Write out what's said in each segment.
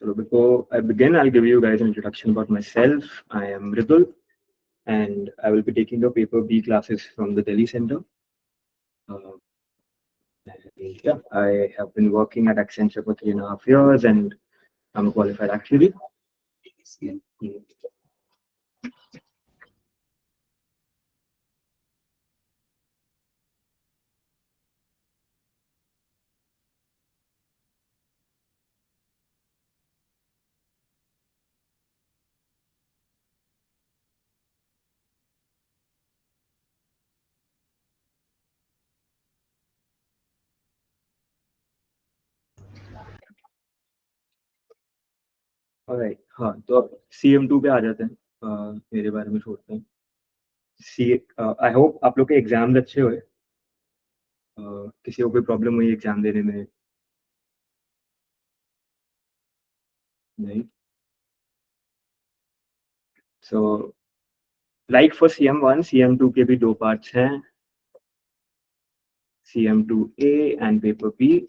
So before I begin, I'll give you guys an introduction about myself. I am Mridul, and I will be taking the paper B classes from the Delhi Center. Yeah, I have been working at Accenture for 3.5 years, and I'm a qualified actuary. Alright, हाँ तो अब CM2 पे आ जाते हैं. मेरे बारे में छोड़ते हैं. आई होप आप लोग के एग्जाम्स अच्छे हुए. किसी को कोई प्रॉब्लम हुई एग्जाम देने में? नहीं. So like for CM1, CM2 के भी 2 पार्ट्स हैं, CM2A and paper B.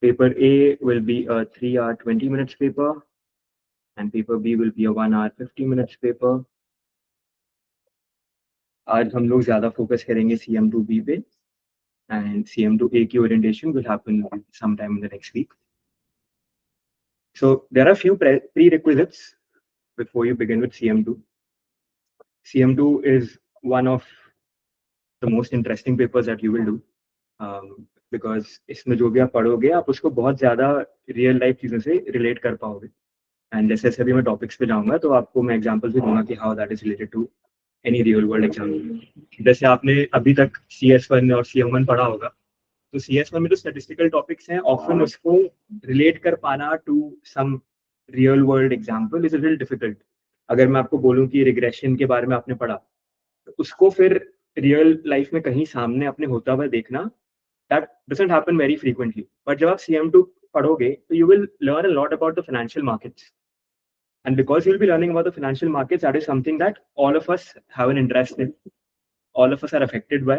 Paper A will be a 3 hour 20 minutes paper, and paper B will be a 1 hour 50 minutes paper. आज हम लोग ज़्यादा फोकस करेंगे CM2B पे, and CM2A की orientation will happen sometime in the next week. So there are few prerequisites before you begin with CM2. CM2 is one of the most interesting papers that you will do, because इसमें जो भी आप पढ़ोगे आप उसको बहुत ज़्यादा real life चीज़ों से रिलेट कर पाओगे. एंड जैसे जैसे अभी मैं टॉपिक्स पे जाऊंगा तो आपको मैं एग्जांपल्स भी दूंगा कि how that is related to any real world exam. जैसे आपने अभी तक CS1 और CM1 पढ़ा होगा, तो CS1 में जो स्टैटिस्टिकल टॉपिक्स हैं ऑफन उसको रिलेट कर पाना to some real world example is a little difficult. अगर मैं आपको बोलूं कि रिग्रेशन के बारे में आपने पढ़ा, तो उसको फिर रियल लाइफ में कहीं सामने अपने होता हुआ देखना, that doesn't happen very frequently. But जब आप CM2 पढ़ोगे तो you will learn a lot about the financial markets. And because you'll be learning about the financial markets, that is something that all of us have an interest in, all of us are affected by.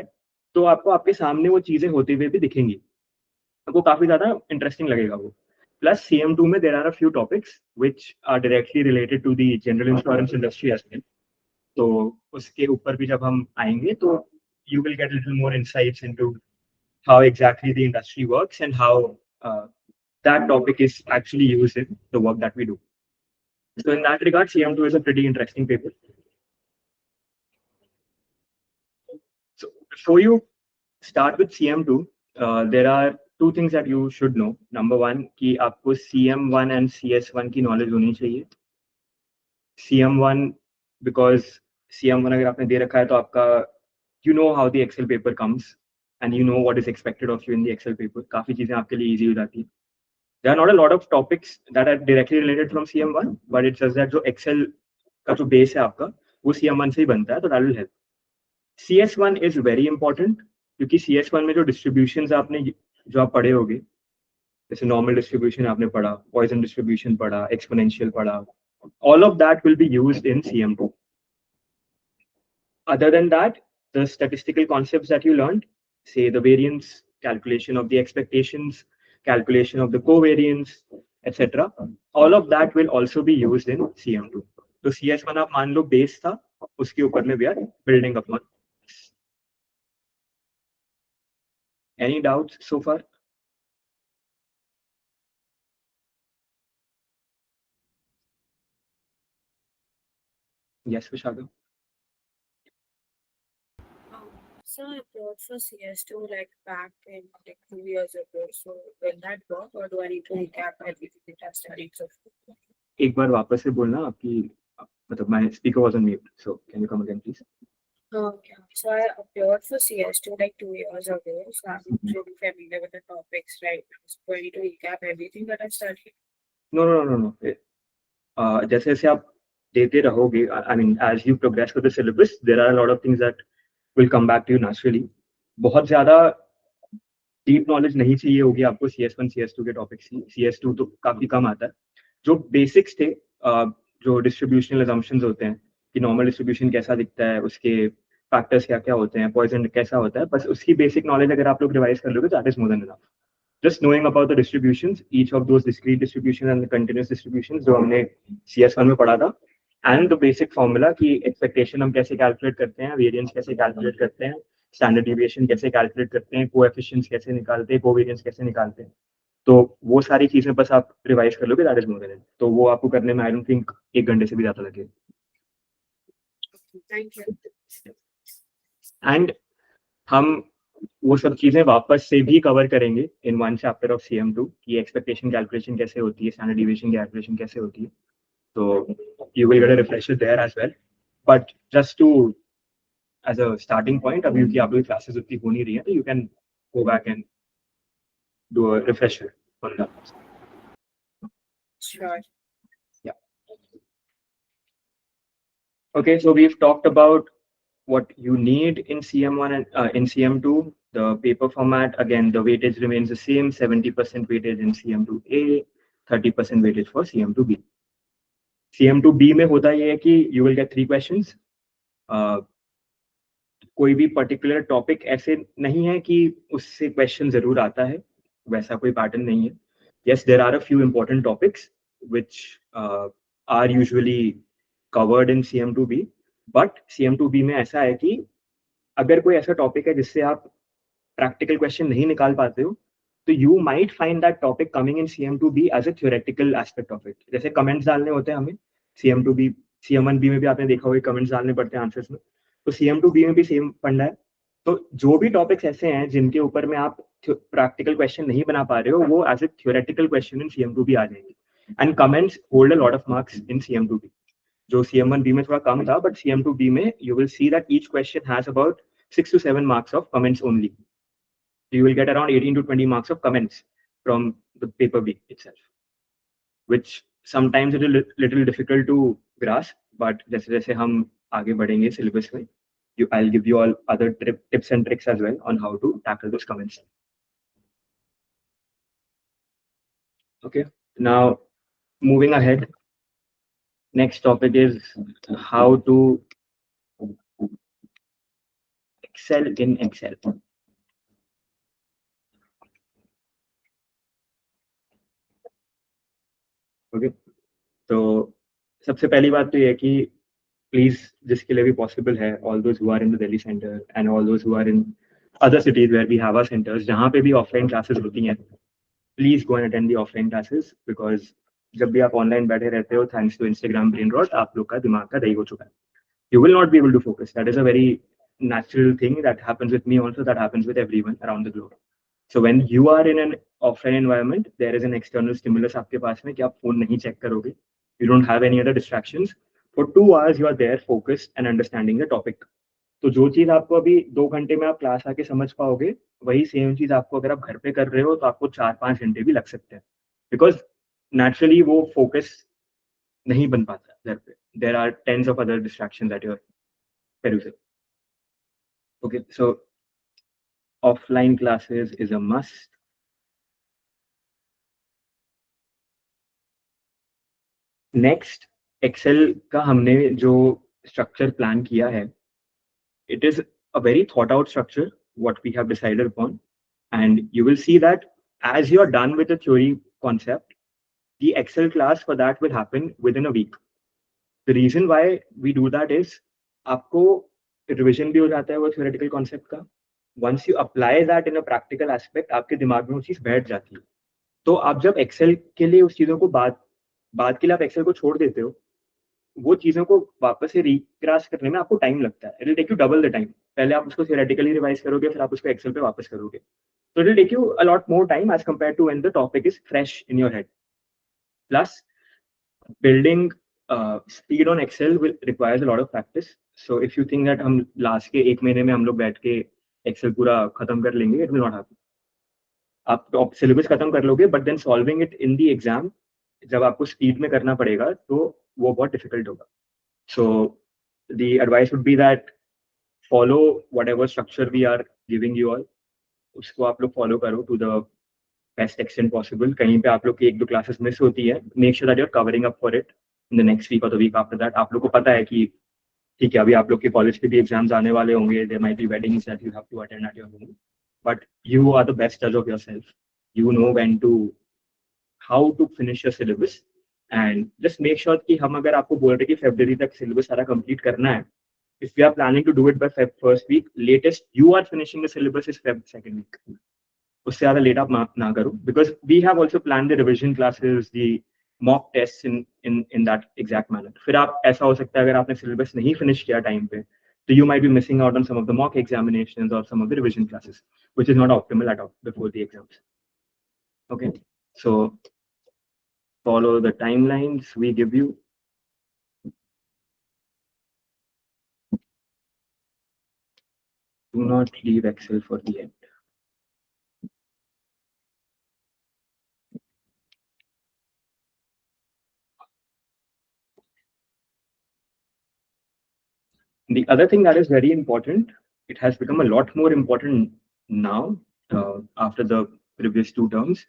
तो आपको आपके सामने वो चीजें होते हुए भी दिखेंगी, आपको काफी ज्यादा इंटरेस्टिंग लगेगा वो. प्लस CM2 में there are a few topics which are directly related to the general insurance industry as well. तो उसके ऊपर भी जब हम आएंगे तो you will get a little more insights into how exactly the industry works and how that topic is actually used in the work that we do. So in that regard, CM2 is a pretty interesting paper. So before you start with CM2, there are 2 things that you should know. Number 1, कि आपको CM1 and CS1 की knowledge होनी चाहिए. CM1 because CM1 अगर आपने दे रखा है तो आपका you know how the Excel paper comes and you know what is expected of you in the Excel paper. काफी चीजें आपके लिए easy हो जाती है. There are not a lot of topics that are directly related from CM1, but it's just that जो Excel का जो base है आपका वो CM1 से ही बनता है, तो that will help. CS1 is very important क्योंकि CS1 में जो distributions आपने जो आप पढ़े होगे, जैसे normal distribution आपने पढ़ा, Poisson distribution पढ़ा, exponential पढ़ा, all of that will be used in CM2. Other than that, the statistical concepts that you learned, say the variance, calculation of the expectations, calculation of the covariance, etc. all of that will also be used in CM2. तो CS1 आप मान लो base था, उसके ऊपर में we are building upon. Any doubts so far? Yes, Vishaka. So I applied for CS2 like back in like 2 years ago. So will that work or do I need to recap everything that I've studied so far? एक बार वापस से बोलना, आपकी मतलब my speaker was on mute, so can you come again please? Yeah. So I applied for CS2 like 2 years ago. So I'm really familiar with the topics, right? So I need to recap everything that I've studied. No. जैसे जैसे आप देते रहोगे, I mean as you progress with the syllabus, there are a lot of things that will come back to you naturally. बहुत ज़्यादा deep knowledge नहीं चाहिए होगी आपको CS1 CS2 के टॉपिक्स की. CS2 तो काफी कम आता है. जो बेसिक्स थे, जो डिस्ट्रीब्यूशनल असम्पशंस होते हैं कि नॉर्मल डिस्ट्रीब्यूशन कैसा दिखता है, उसके फैक्टर्स क्या क्या होते हैं, पॉइजन कैसा होता है, बस उसकी बेसिक नॉलेज अगर आप लोग रिवाइज कर लोगे that is more than enough. just knowing about the distributions, each of those discrete distributions and the continuous distributions जो हमने CS1 में पढ़ा था, and the basic formula कि expectation हम कैसे calculate करते हैं, variance कैसे calculate करते हैं, standard deviation कैसे calculate करते हैं, coefficients कैसे निकालते हैं, covariance कैसे निकालते हैं. तो वो सारी चीजें बस आप रिवाइज कर लोगे, दैट इज मोर देन. तो वो आपको करने में आई डोंट थिंक 1 घंटे से भी ज्यादा लगे. Thank you. एंड हम वो सब चीजें वापस से भी कवर करेंगे in one chapter of CM2 की एक्सपेक्टेशन कैलकुलेशन कैसे होती है, स्टैंडर्ड डिविएशन कैलकुलेशन कैसे होती है. तो you will get a refresher there as well. But just to as a starting point, अभी क्योंकि आप लोग क्लासेस उतनी हो नहीं रही है, तो you can go back and do a refresher on that. Sure. Okay, so we've talked about what you need in CM1 and in CM2. The paper format, again, the weightage remains the same, 70% weightage in CM2A, 30% weightage for CM2B. CM2B में होता ये है कि you will get 3 questions. कोई भी particular topic ऐसे नहीं है कि उससे क्वेश्चन जरूर आता है, वैसा कोई पैटर्न नहीं है. Yes, there are a few important topics which are usually covered in CM2B, but CM2B में ऐसा है कि अगर कोई ऐसा टॉपिक है जिससे आप प्रैक्टिकल क्वेश्चन नहीं निकाल पाते हो, तो you might find that topic coming in CM2B as a theoretical aspect of it. जैसे कमेंट्स डालने होते हैं हमें CM2B, CM1B में भी आपने देखा होगा कमेंट्स डालने पड़ते हैं आंसर्स में, तो CM2B में भी सेम फंडा है. तो जो भी टॉपिक्स ऐसे हैं जिनके ऊपर में आप प्रैक्टिकल क्वेश्चन नहीं बना पा रहे हो, वो as a theoretical question in CM2B आ जाएंगे. And comments hold a lot of marks in CM2B. जो CM1B में थोड़ा कम था, बट CM2B में you will see that each question has about 6 to 7 marks of comments only. You will get around 18 to 20 marks of comments from the paper B itself, which sometimes it is little difficult to grasp, but जैसे जैसे हम आगे बढ़ेंगे syllabus में, I'll give you all other tips and tricks as well on how to tackle those comments. Okay, now moving ahead, next topic is how to excel in Excel. Okay, तो सबसे पहली बात तो ये है कि प्लीज जिसके लिए भी पॉसिबल है, all those who are in the Delhi centre and all those who are in other cities where we have our centres, जहाँ पे भी ऑफलाइन क्लासेस होती हैं, please go and attend the offline classes. Because जब भी आप online बैठे रहते हो, thanks to Instagram brain rot, आप लोग का दिमाग का दही हो चुका है. You will not be able to focus. That is a very natural thing that happens with me also, that happens with everyone around the globe. So when you are in an offline environment, there is an external stimulus आपके पास में कि आप phone नहीं check करोगे. You don't have any other distractions. For 2 hours you are there focused and understanding the topic. तो जो चीज आपको अभी 2 घंटे में आप क्लास आके समझ पाओगे, वही सेम चीज आपको अगर आप घर पे कर रहे हो तो आपको 4-5 घंटे भी लग सकते हैं. बिकॉज नेचुरली वो फोकस नहीं बन पाता घर पे. There are tens of other distractions that you're perusing. Okay, so offline classes is a must. Next, Excel का हमने जो structure plan किया है, it is a very thought out structure what we have decided upon, and you will see that as you are done with the theory concept, the Excel class for that will happen within a week. The reason why we do that is आपको revision भी हो जाता है वो theoretical concept का. Once you apply that in a practical aspect, आपके दिमाग में वो चीज बैठ जाती है. तो आप जब एक्सेल के लिए उस चीजों को बात के लिए आप एक्सेल को छोड़ देते हो, वो चीजों को वापस से रिक्रास करने में आपको टाइम लगता है. It will take you double the time. पहले आप उसको थियोरेटिकली रिवाइज करोगे, फिर आप उसको एक्सेल पे वापस करोगे. So it will take you a lot more time as compared to when the topic is fresh in your head. Plus, building speed on Excel will requires a lot of practice. So if you think that हम last के 1 महीने में हम लोग बैठ के Excel पूरा खत्म कर लेंगे, it will not happen. आप सिलेबस खत्म कर लोगे, but then solving it in the exam जब आपको स्पीड में करना पड़ेगा, तो वो बहुत डिफिकल्ट होगा. So the advice would be that follow whatever structure we are giving you all, उसको आप लोग फॉलो करो to the best extent possible. कहीं पे आप लोग की 1-2 क्लासेस मिस होती है, make sure that you are covering up for it in the next week और द वीक आफ्टर दैट. आप लोग को पता है कि ठीक है, अभी आप लोग के कॉलेज के भी एग्जाम्स आने वाले होंगे, there might be weddings that you have to attend at your home, but you are the best जज of yourself. you know when to, how to finish your syllabus, and just make sure कि हम अगर आपको बोल रहे कि February तक syllabus सारा complete करना है, if we are planning to do it by Feb first week, latest you are finishing the syllabus is Feb second week. उससे ज़्यादा लेट आप ना करो, because we have also planned the revision classes, the mock tests in that exact manner. फिर आप ऐसा हो सकता है अगर आपने syllabus नहीं finish किया time पे, so you might be missing out on some of the mock examinations or some of the revision classes, which is not optimal at all before the exams. Okay, so follow the timelines we give you. Do not leave Excel for the end. The other thing that is very important, it has become a lot more important now after the previous 2 terms,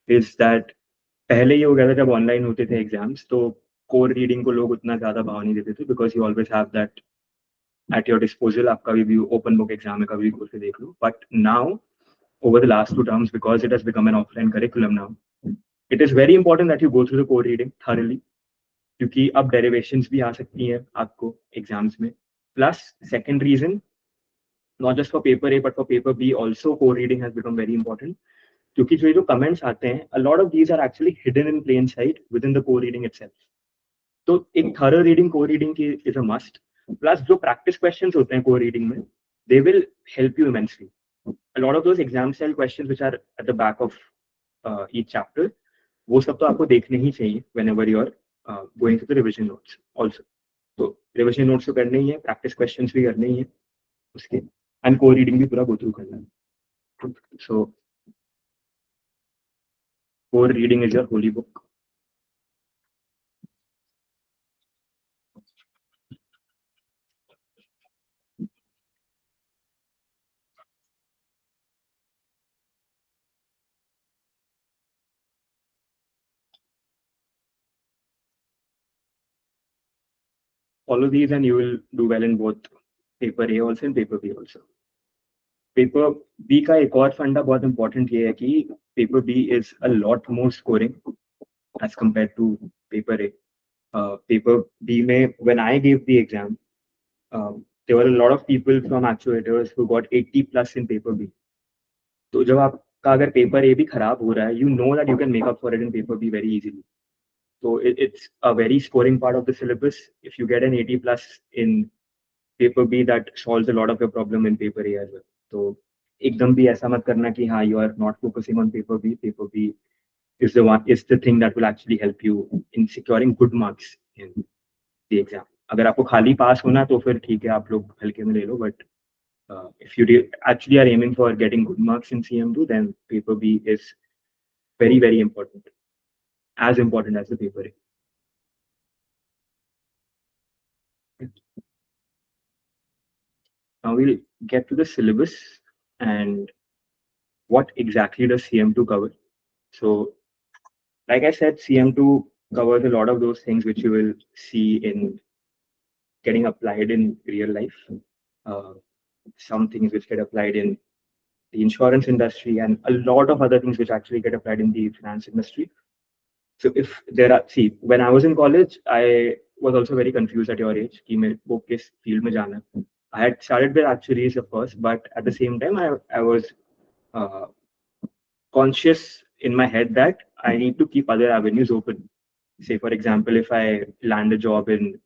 is that पहले ये हो गया था जब online होते थे exams, तो core reading को लोग उतना ज्यादा भाव नहीं देते थे, because you always have that at your disposal. आप कभी भी ओपन बुक एग्जाम में कभी भी खोल के देख लो. But now over the last 2 terms, because it has become an offline curriculum now, it is very important that you go through the core reading thoroughly, क्योंकि अब derivations भी आ सकती हैं आपको एग्जाम्स में. Plus, second reason, not just for paper A but for paper B also, core reading has become very important, क्योंकि जो comments आते हैं, a lot of these are actually hidden in plain sight within the core reading itself. तो एक thorough reading core reading की is a must. Plus, जो practice questions होते हैं core reading में, they will help you immensely. A lot of those exam style questions which are at the back of each chapter, वो सब तो आपको देखने ही चाहिए whenever you are going through the revision notes also. तो revision notes तो करने ही है, practice questions भी करने ही है उसके, and core reading भी पूरा go through करना है. So core reading is your holy book. Follow these and you will do well in both paper A also and paper B also. Paper B का एक और फंडा बहुत इंपॉर्टेंट ये है कि paper B is a lot more scoring as compare to paper A. Paper B में when I give the exam, there were a lot of people from actuators who got 80 plus in paper B. तो जब आपका अगर paper A भी खराब हो रहा है, you know that you can make up for it in paper B very easily. So it's a very scoring part of the syllabus. If you get an 80 plus in paper B, that solves a lot of your problem in paper A as well. तो एकदम भी ऐसा मत करना कि हाँ you are not focusing on paper B. Paper B is the thing that will actually help you in securing good marks in the exam. अगर आपको खाली पास होना तो फिर ठीक है, आप लोग हल्के में ले लो. But if you actually are aiming for getting good marks in CM2, then paper B is very, very important, as important as the paper A. Now we'll get to the syllabus and what exactly does CM2 cover. So, like I said, CM2 covers a lot of those things which you will see in getting applied in real life. Some things which get applied in the insurance industry and a lot of other things which actually get applied in the finance industry. So if there are, see, when I was in college, I was also very confused at your age कि मेरे को किस field में जाना है. I had started with actuaries of course, but at the same time I was conscious in my head that I need to keep other avenues open. Say for example, if I land a job in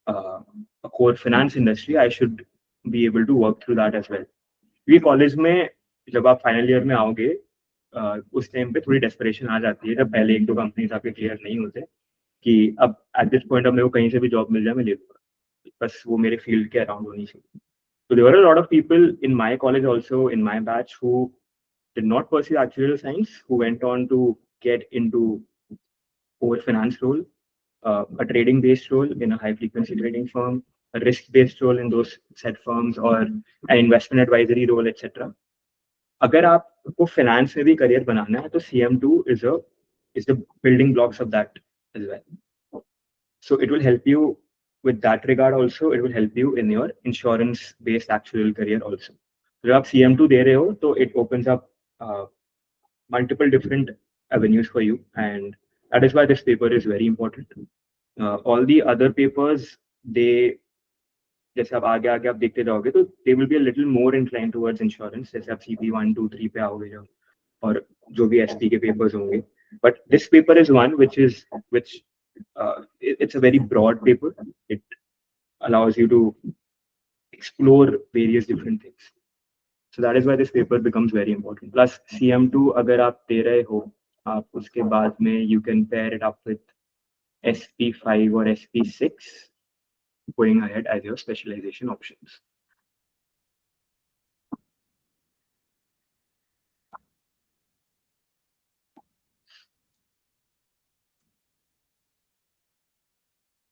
a core finance industry, I should be able to work through that as well. ये college में जब आप final year में आओगे, उस time पे थोड़ी desperation आ जाती है जब पहले 1-2 कंपनीज आपके क्लियर नहीं होते कि अब एट दिस पॉइंट अब मेरे को कहीं से भी जॉब मिल जाए मैं ले लूंगा, बस वो मेरे फील्ड के अराउंड होनी चाहिए. So there were a lot of people in my college also, in my batch, who did not pursue actuarial science, who went on to get into core finance role, a trading based role in a high frequency trading firm, a risk based role in those said firms, or an investment advisory role, etc. अगर आपको finance में भी career बनाना है तो CM2 is the building blocks of that as well. So it will help you with that regard also. It will help you in your insurance based actuarial career also. जब आप CM2 दे रहे हो तो it opens up multiple different avenues for you, and that is why this paper is very important. All the other papers, they जैसे आप आगे आप देखते जाओगे तो they will be a little more inclined towards insurance, जैसे आप CP 1 2 3 पे आओगे जब, और जो भी SP के papers होंगे, but this paper is one which it's a very broad paper. It allows you to explore various different things. So that is why this paper becomes very important. Plus CM2 अगर आप दे रहे हो, आप उसके बाद में you can pair it up with SP5 or SP6 going ahead as your specialization options.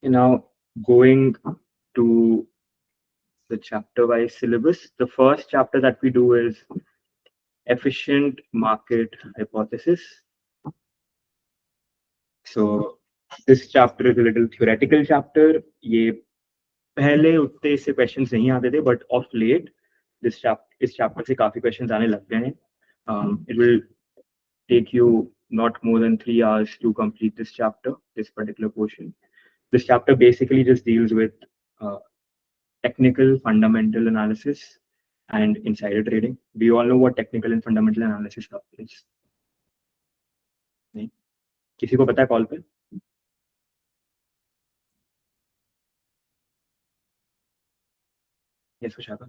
Now going to the chapter-wise syllabus, the first chapter that we do is efficient market hypothesis. So this chapter is a little theoretical chapter. ये पहले उतने इससे questions नहीं आते थे, but of late इस chapter से काफी questions आने लग गए हैं. It will take you not more than 3 hours to complete this chapter, this particular portion. This chapter basically just deals with technical fundamental analysis and insider trading. Do you all know what technical and fundamental analysis is? नहीं? किसी को पता है call पे? Yes, Vishaka.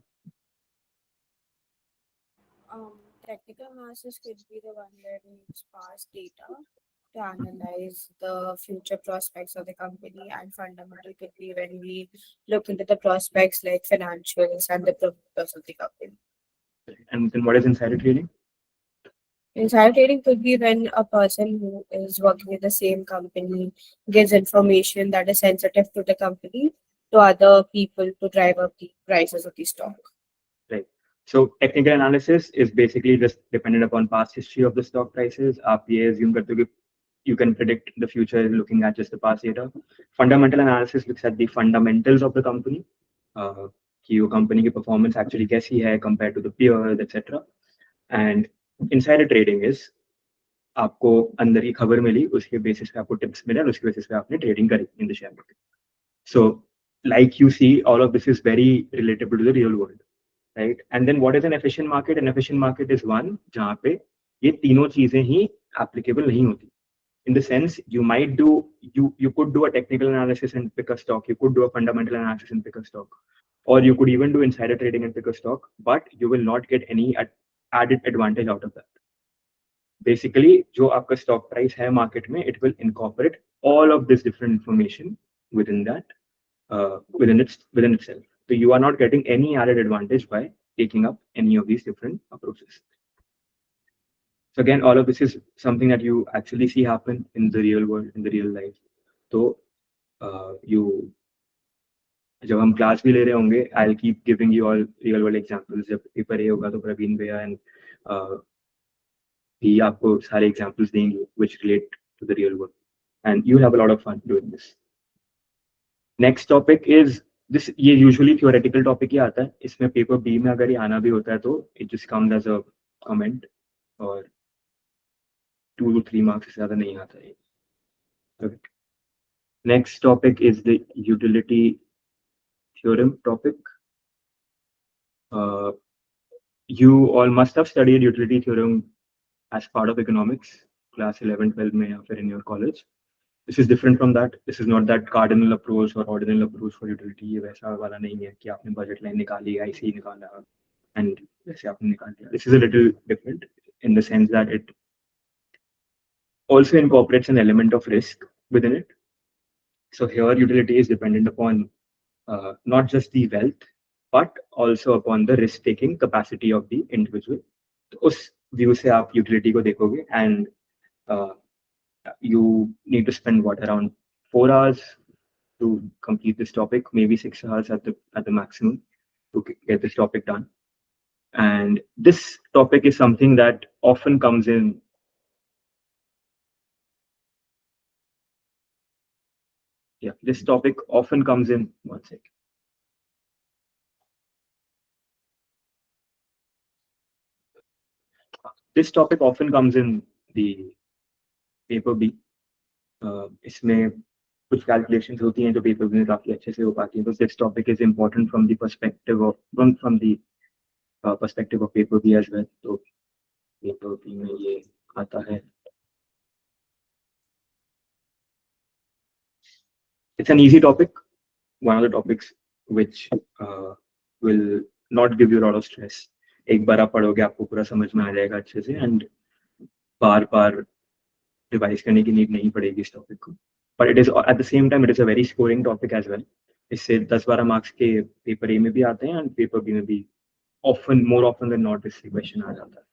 Technical analysis could be the one where we use past data to analyze the future prospects of the company, and fundamental could be when we look into the prospects like financials and the prospects of the company. And then what is insider trading? Insider trading could be when a person who is working in the same company gives information that is sensitive to the company to other people to drive up the prices of the stock. Right. So technical analysis is basically just dependent upon past history of the stock prices. आप ये assume करते हो कि you can predict the future looking at just the past data. Fundamental analysis looks at the fundamentals of the company. कि वो company की performance actually कैसी है compared to the peers, etc. And insider trading is आपको अंदर ही खबर मिली, उसके basis पे आपको टिप्स मिले और उसके बेसिस पे आपने ट्रेडिंग करी in the share market. So like you see, all of this is very relatable to the real world, right? And then what is an efficient market? An efficient market is one जहाँ पे ये तीनों चीजें ही applicable नहीं होती. In the sense, you could do a technical analysis and pick a stock, you could do a fundamental analysis and pick a stock, or you could even do insider trading and pick a stock, but you will not get any added advantage out of that. Basically, जो आपका stock price है market में, it will incorporate all of this different information within that, within itself. So you are not getting any added advantage by taking up any of these different approaches. So again, all of this is something that you actually see happen in the real world, in the real life. So जब हम class भी ले रहे होंगे, I'll keep giving you all real world examples. जब paper ये होगा तो प्रवीण भैया and भी आपको सारे examples देंगे which relate to the real world, and you'll have a lot of fun doing this. Next topic is this. ये usually theoretical topic ही आता है. इसमें paper B में अगर ये आना भी होता है तो it just comes as a comment, और 2 to 3 marks से ज़्यादा नहीं आता है. Okay. Next topic is the utility theorem topic. You all must have studied utility theorem as part of economics, class 11, 12 में या फिर in your college. This is different from that. This is not that cardinal approach or ordinal approach for utility. ये वैसा वाला नहीं है कि आपने budget line निकाली, IC निकाला and वैसे आपने निकाल दिया. This is a little different in the sense that it also incorporates an element of risk within it. So here utility is dependent upon not just the wealth, but also upon the risk-taking capacity of the individual. तो उस view से आप utility को देखोगे, and you need to spend what, around 4 hours to complete this topic, maybe 6 hours at the maximum to get this topic done. And this topic is something that often comes in. Yeah, this topic often comes in. One second. This topic often comes in the paper B. इसमें कुछ calculations होती हैं जो paper B में काफी अच्छे से हो पाती हैं. So this topic is important from the perspective of perspective of paper B as well. तो paper B में ये आता है. It's an easy topic. One of the topics which will not give you a lot of stress. एक बार आप पढ़ोगे आपको पूरा समझ में आ जाएगा अच्छे से and बार बार रिवाइज करने की नीड नहीं पड़ेगी इस टॉपिक को. But it is at the same time it is a very scoring topic as well. इससे 10-12 मार्क्स के पेपर ए में भी आते हैं and पेपर बी में भी more often than not इससे क्वेश्चन आ जाता है.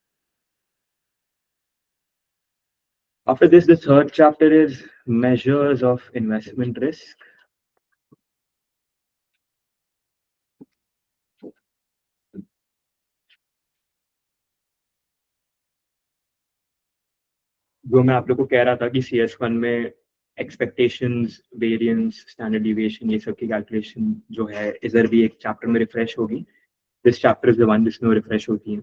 After this, the third chapter is measures of investment risk. जो मैं आप लोग को कह रहा था कि CS1 में एक्सपेक्टेशंस, वेरिएंस, स्टैंडर्ड डिविएशन ये सब की कैलकुलेशन जो है इधर भी एक चैप्टर में रिफ्रेश होगी. This chapter is the one जिसमें रिफ्रेश होती है.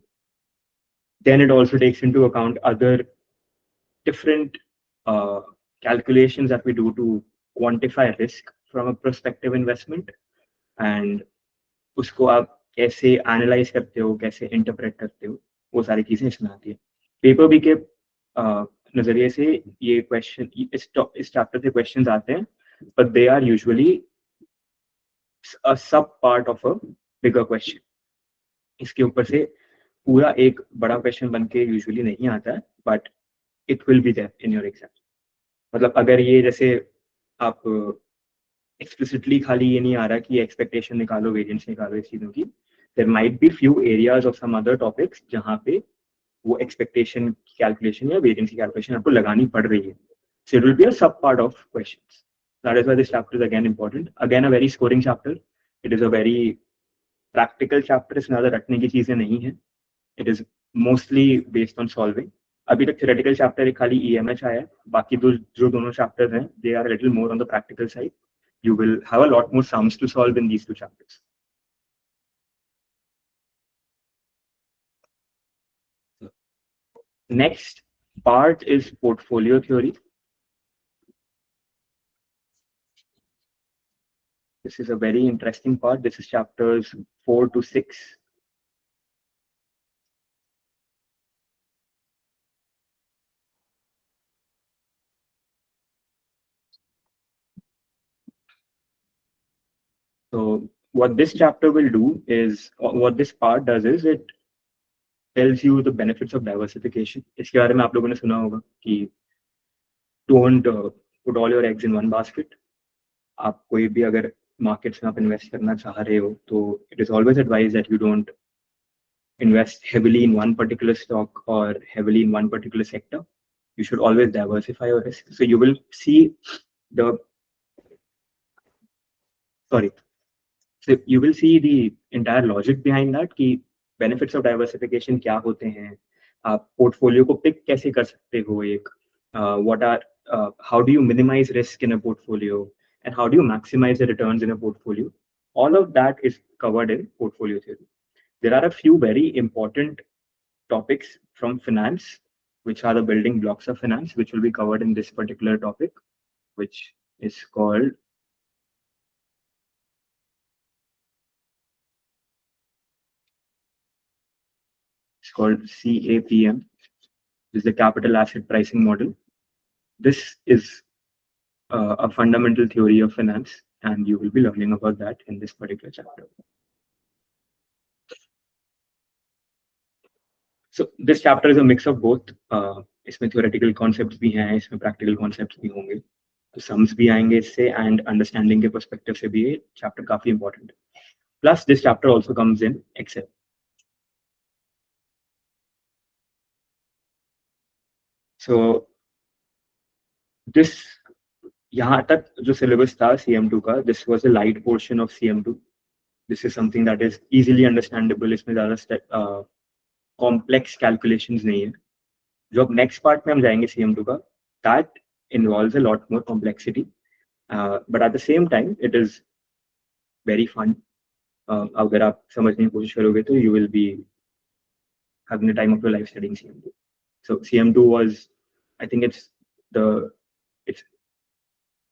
Then it also takes into account other different calculations that we do to quantify risk from a prospective investment, and उसको आप कैसे एनालाइज करते हो, कैसे इंटरप्रेट करते हो, वो सारी चीजें इसमें आती है. पेपर बी के नजरिए से ये क्वेश्चन इस चैप्टर से क्वेश्चंस आते हैं, but they are usually a sub part of a bigger question. इसके ऊपर से पूरा एक बड़ा क्वेश्चन बन के यूजुअली नहीं आता है, but it will be there in your exam. मतलब अगर ये जैसे आप एक्सप्लिसिटली खाली ये नहीं आ रहा कि एक्सपेक्टेशन निकालो, वेरिएंस निकालो इस चीजों की, there might be few areas of some other topics जहाँ पे वो एक्सपेक्टेशन की कैलकुलेशन या वेरिएंस की कैलकुलेशन आपको लगानी पड़ रही है. So it will be a sub part of questions. That is why this chapter is again important. Again, a very scoring chapter. It is a very practical chapter. इसमें ज़्यादा रटने की चीजें नहीं है. It is mostly based on solving. अभी तक theoretical chapter एक खाली EMH आया है. बाकी जो दोनों chapters हैं, they are a little more on the practical side. You will have a lot more sums to solve in these two chapters. Next part is portfolio theory. This is a very interesting part. This is chapters 4 to 6. So what this chapter will do is, what this part does is, it tells you the benefits of diversification. इसके बारे में आप लोगों ने सुना होगा कि don't put all your eggs in one basket. आप कोई भी अगर markets में आप invest करना चाह रहे हो, तो it is always advised that you don't invest heavily in one particular stock or heavily in one particular sector. You should always diversify your risk. So you will see the So you will see the entire logic behind that कि benefits of diversification क्या होते हैं, आप portfolio को pick कैसे कर सकते हो एक, how do you minimize risk in a portfolio, and how do you maximize the returns in a portfolio. All of that is covered in portfolio theory. There are a few very important topics from finance, which are the building blocks of finance, which will be covered in this particular topic, which is called CAPM. This is the capital asset pricing model. This is a fundamental theory of finance, and you will be learning about that in this particular chapter. So this chapter is a mix of both. इसमें theoretical concepts भी हैं, इसमें practical concepts भी होंगे, तो sums भी आएंगे इससे, and understanding के perspective से भी ये chapter काफी important है. Plus this chapter also comes in Excel. So this यहाँ तक जो syllabus था CM2 का, this was a light portion of CM2. This is something that is easily understandable. इसमें ज़्यादा complex calculations नहीं है. जो अब next part में हम जाएंगे CM2 का, that involves a lot more complexity, but at the same time it is very fun. अगर आप समझने की कोशिश करोगे तो you will be having the time of your life studying CM2. So CM2 was, I think it's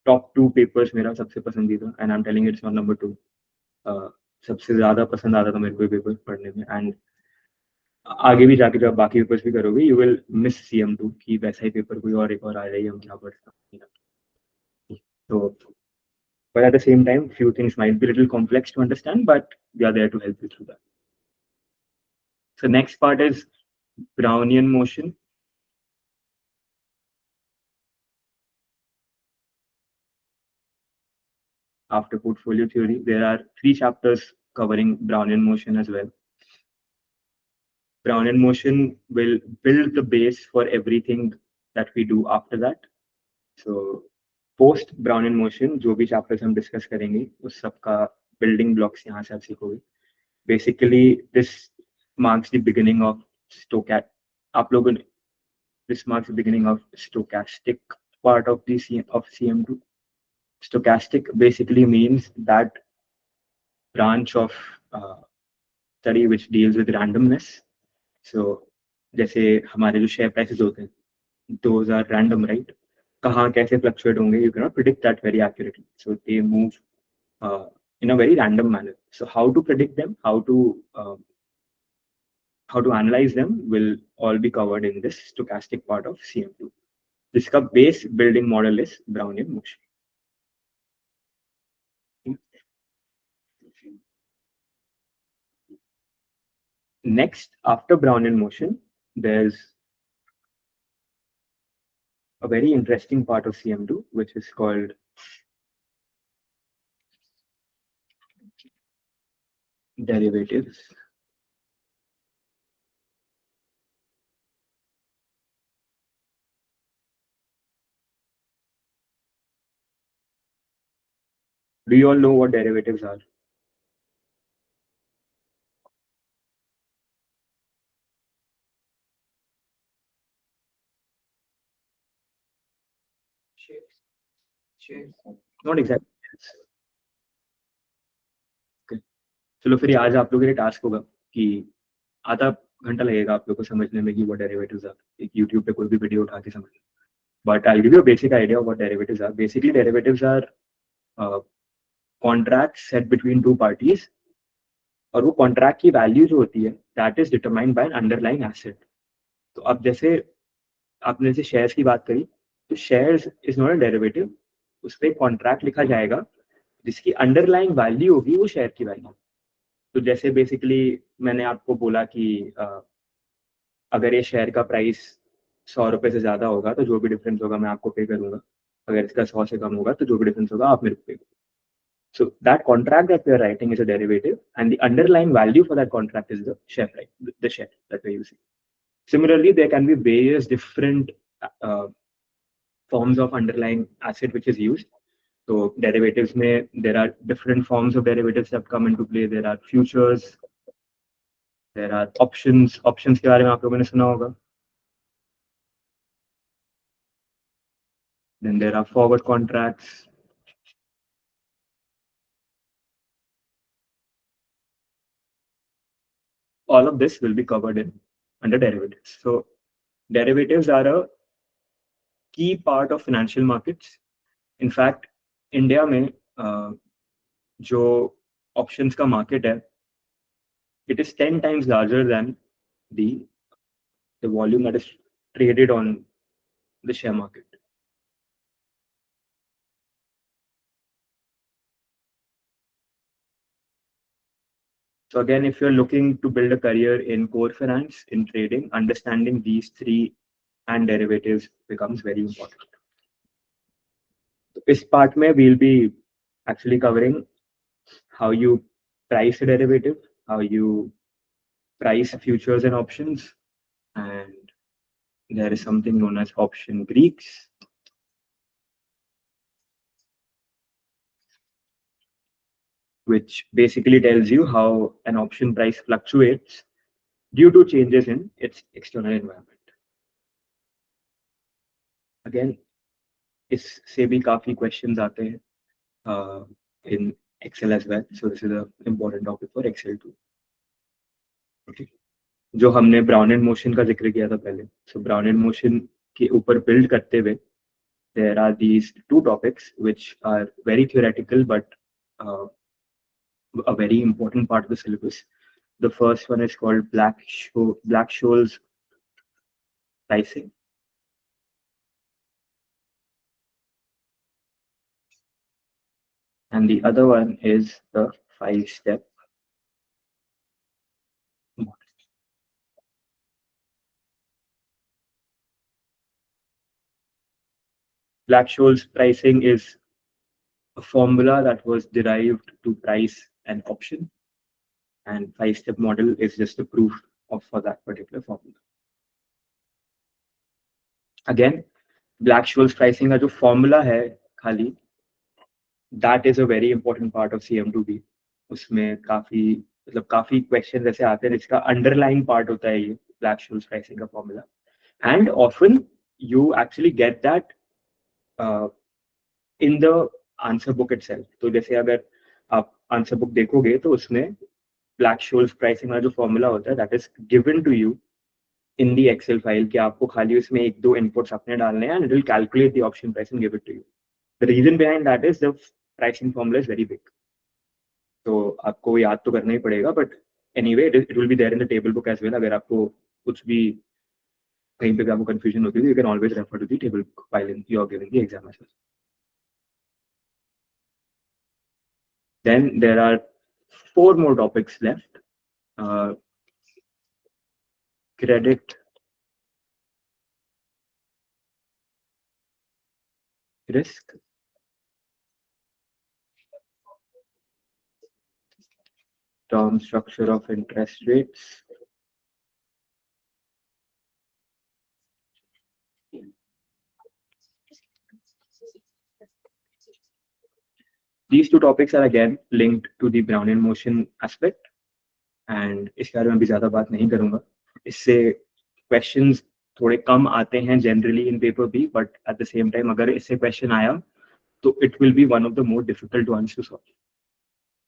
top 2 papers मेरा सबसे पसंदीदा, and I'm telling you it's not number 2. सबसे ज्यादा पसंद आता था मेरे को पेपर पढ़ने में, एंड आगे भी जाके जब बाकी पेपर्स भी करोगे यू विल मिस CM2 की वैसा ही पेपर कोई और एक और आ जाए हम क्या पढ़ता. So but at the same time few things might be a little complex to understand, but we are there to help you through that. So next part is Brownian motion. After portfolio theory, there are 3 chapters covering Brownian motion as well. Brownian motion will build the base for everything that we do after that. So post Brownian motion, जो भी chapters हम discuss करेंगे, उस सब का building blocks यहाँ से आप सीखोगे. Basically, this marks the beginning of this marks the beginning of stochastic part of the CM2. Stochastic basically means that branch of study which deals with randomness. So जैसे हमारे जो share prices होते हैं, those are random, right? कहाँ कैसे fluctuate होंगे, you cannot predict that very accurately. So they move in a very random manner. So how to predict them, how to analyze them will all be covered in this stochastic part of CM2. This base building model is Brownian motion. Next, after Brownian motion, there's a very interesting part of CM2, which is called derivatives. Do you all know what derivatives are? Shares. Not exactly. Okay. चलो फिर आज आप लोगों के लिए task होगा कि आधा घंटा लगेगा आप लोग को समझने में कि what derivatives are. एक YouTube पे कोई भी वीडियो उठा के समझ. But I'll give you a basic idea of what derivatives are. Basically, derivatives are contracts set between two parties. और वो कॉन्ट्रैक्ट की वैल्यू जो होती है that is determined by N underlying asset. तो अब जैसे आपने जैसे शेयर्स की बात करी, तो shares is not a derivative. उस पर कॉन्ट्रैक्ट लिखा जाएगा जिसकी अंडरलाइंग वैल्यू होगी वो शेयर की वैल्यू. तो जैसे बेसिकली मैंने आपको बोला कि अगर ये शेयर का प्राइस 100 रुपए से ज्यादा होगा तो जो भी डिफरेंस होगा मैं आपको पे करूंगा. अगर इसका 100 से कम होगा तो जो भी डिफरेंस होगा आप मेरे को पे. So that contract that we are writing is a derivative, and the underlying value for that contract is the share price, the share that we're using. Similarly, there can be various different forms of underlying asset which is used. So derivatives there are different forms of derivatives that come into play. There are futures, there are options. Options के बारे में आप लोगों ने सुना होगा. Then there are forward contracts. All of this will be covered under derivatives. So derivatives are a key part of financial markets. In fact, India में जो ऑप्शंस का मार्केट है, it is 10 times larger than the volume that is traded on the share market. So again, if you're looking to build a career in core finance, in trading, understanding these 3 and derivatives becomes very important. So this part mein we'll be actually covering how you price a derivative, how you price futures and options, and there is something known as option Greeks, which basically tells you how an option price fluctuates due to changes in its external environment. Again, इससे भी काफी questions आते हैं in Excel as well. So this is an important topic for Excel too. Okay. जो हमने Brownian motion का जिक्र किया था पहले. सो ब्राउनियन मोशन के ऊपर बिल्ड करते हुए there are these two topics which are very theoretical but a very important part of the syllabus. The first one is called Black-Scholes pricing. And the other one is the 5-step model. Black-Scholes pricing is a formula that was derived to price an option, and 5-step model is just a proof for that particular formula. Again, Black-Scholes pricing का जो formula है खाली, that is a very important part of CM2B. उसमें काफी question ऐसे आते हैं जिसका अंडरलाइन पार्ट होता है ये Black-Scholes pricing का formula. And often you actually get that in the answer book itself. तो जैसे अगर आप आंसर बुक देखोगे तो उसमें Black-Scholes pricing वाला जो फॉर्मूला होता है that is given to you in the Excel file कि आपको खाली उसमें 1-2 इनपुट्स अपने डालने हैं and it will calculate the option price and give it to you. The reason behind that is the pricing formula is very big. तो आपको याद तो करना ही पड़ेगा, but anyway it will be there in the table book as well. अगर आपको कुछ भी कहीं पे भी आपको कंफ्यूजन होती है, you can always refer to the table book while you are giving the exam as well. Then there are 4 more topics left. Credit risk, term structure of interest rates, these 2 topics are again linked to the Brownian motion aspect, and इसके बारे में भी ज़्यादा बात नहीं करूँगा. इससे questions थोड़े कम आते हैं generally in paper B, but at the same time अगर इससे question आया तो it will be one of the more difficult ones to solve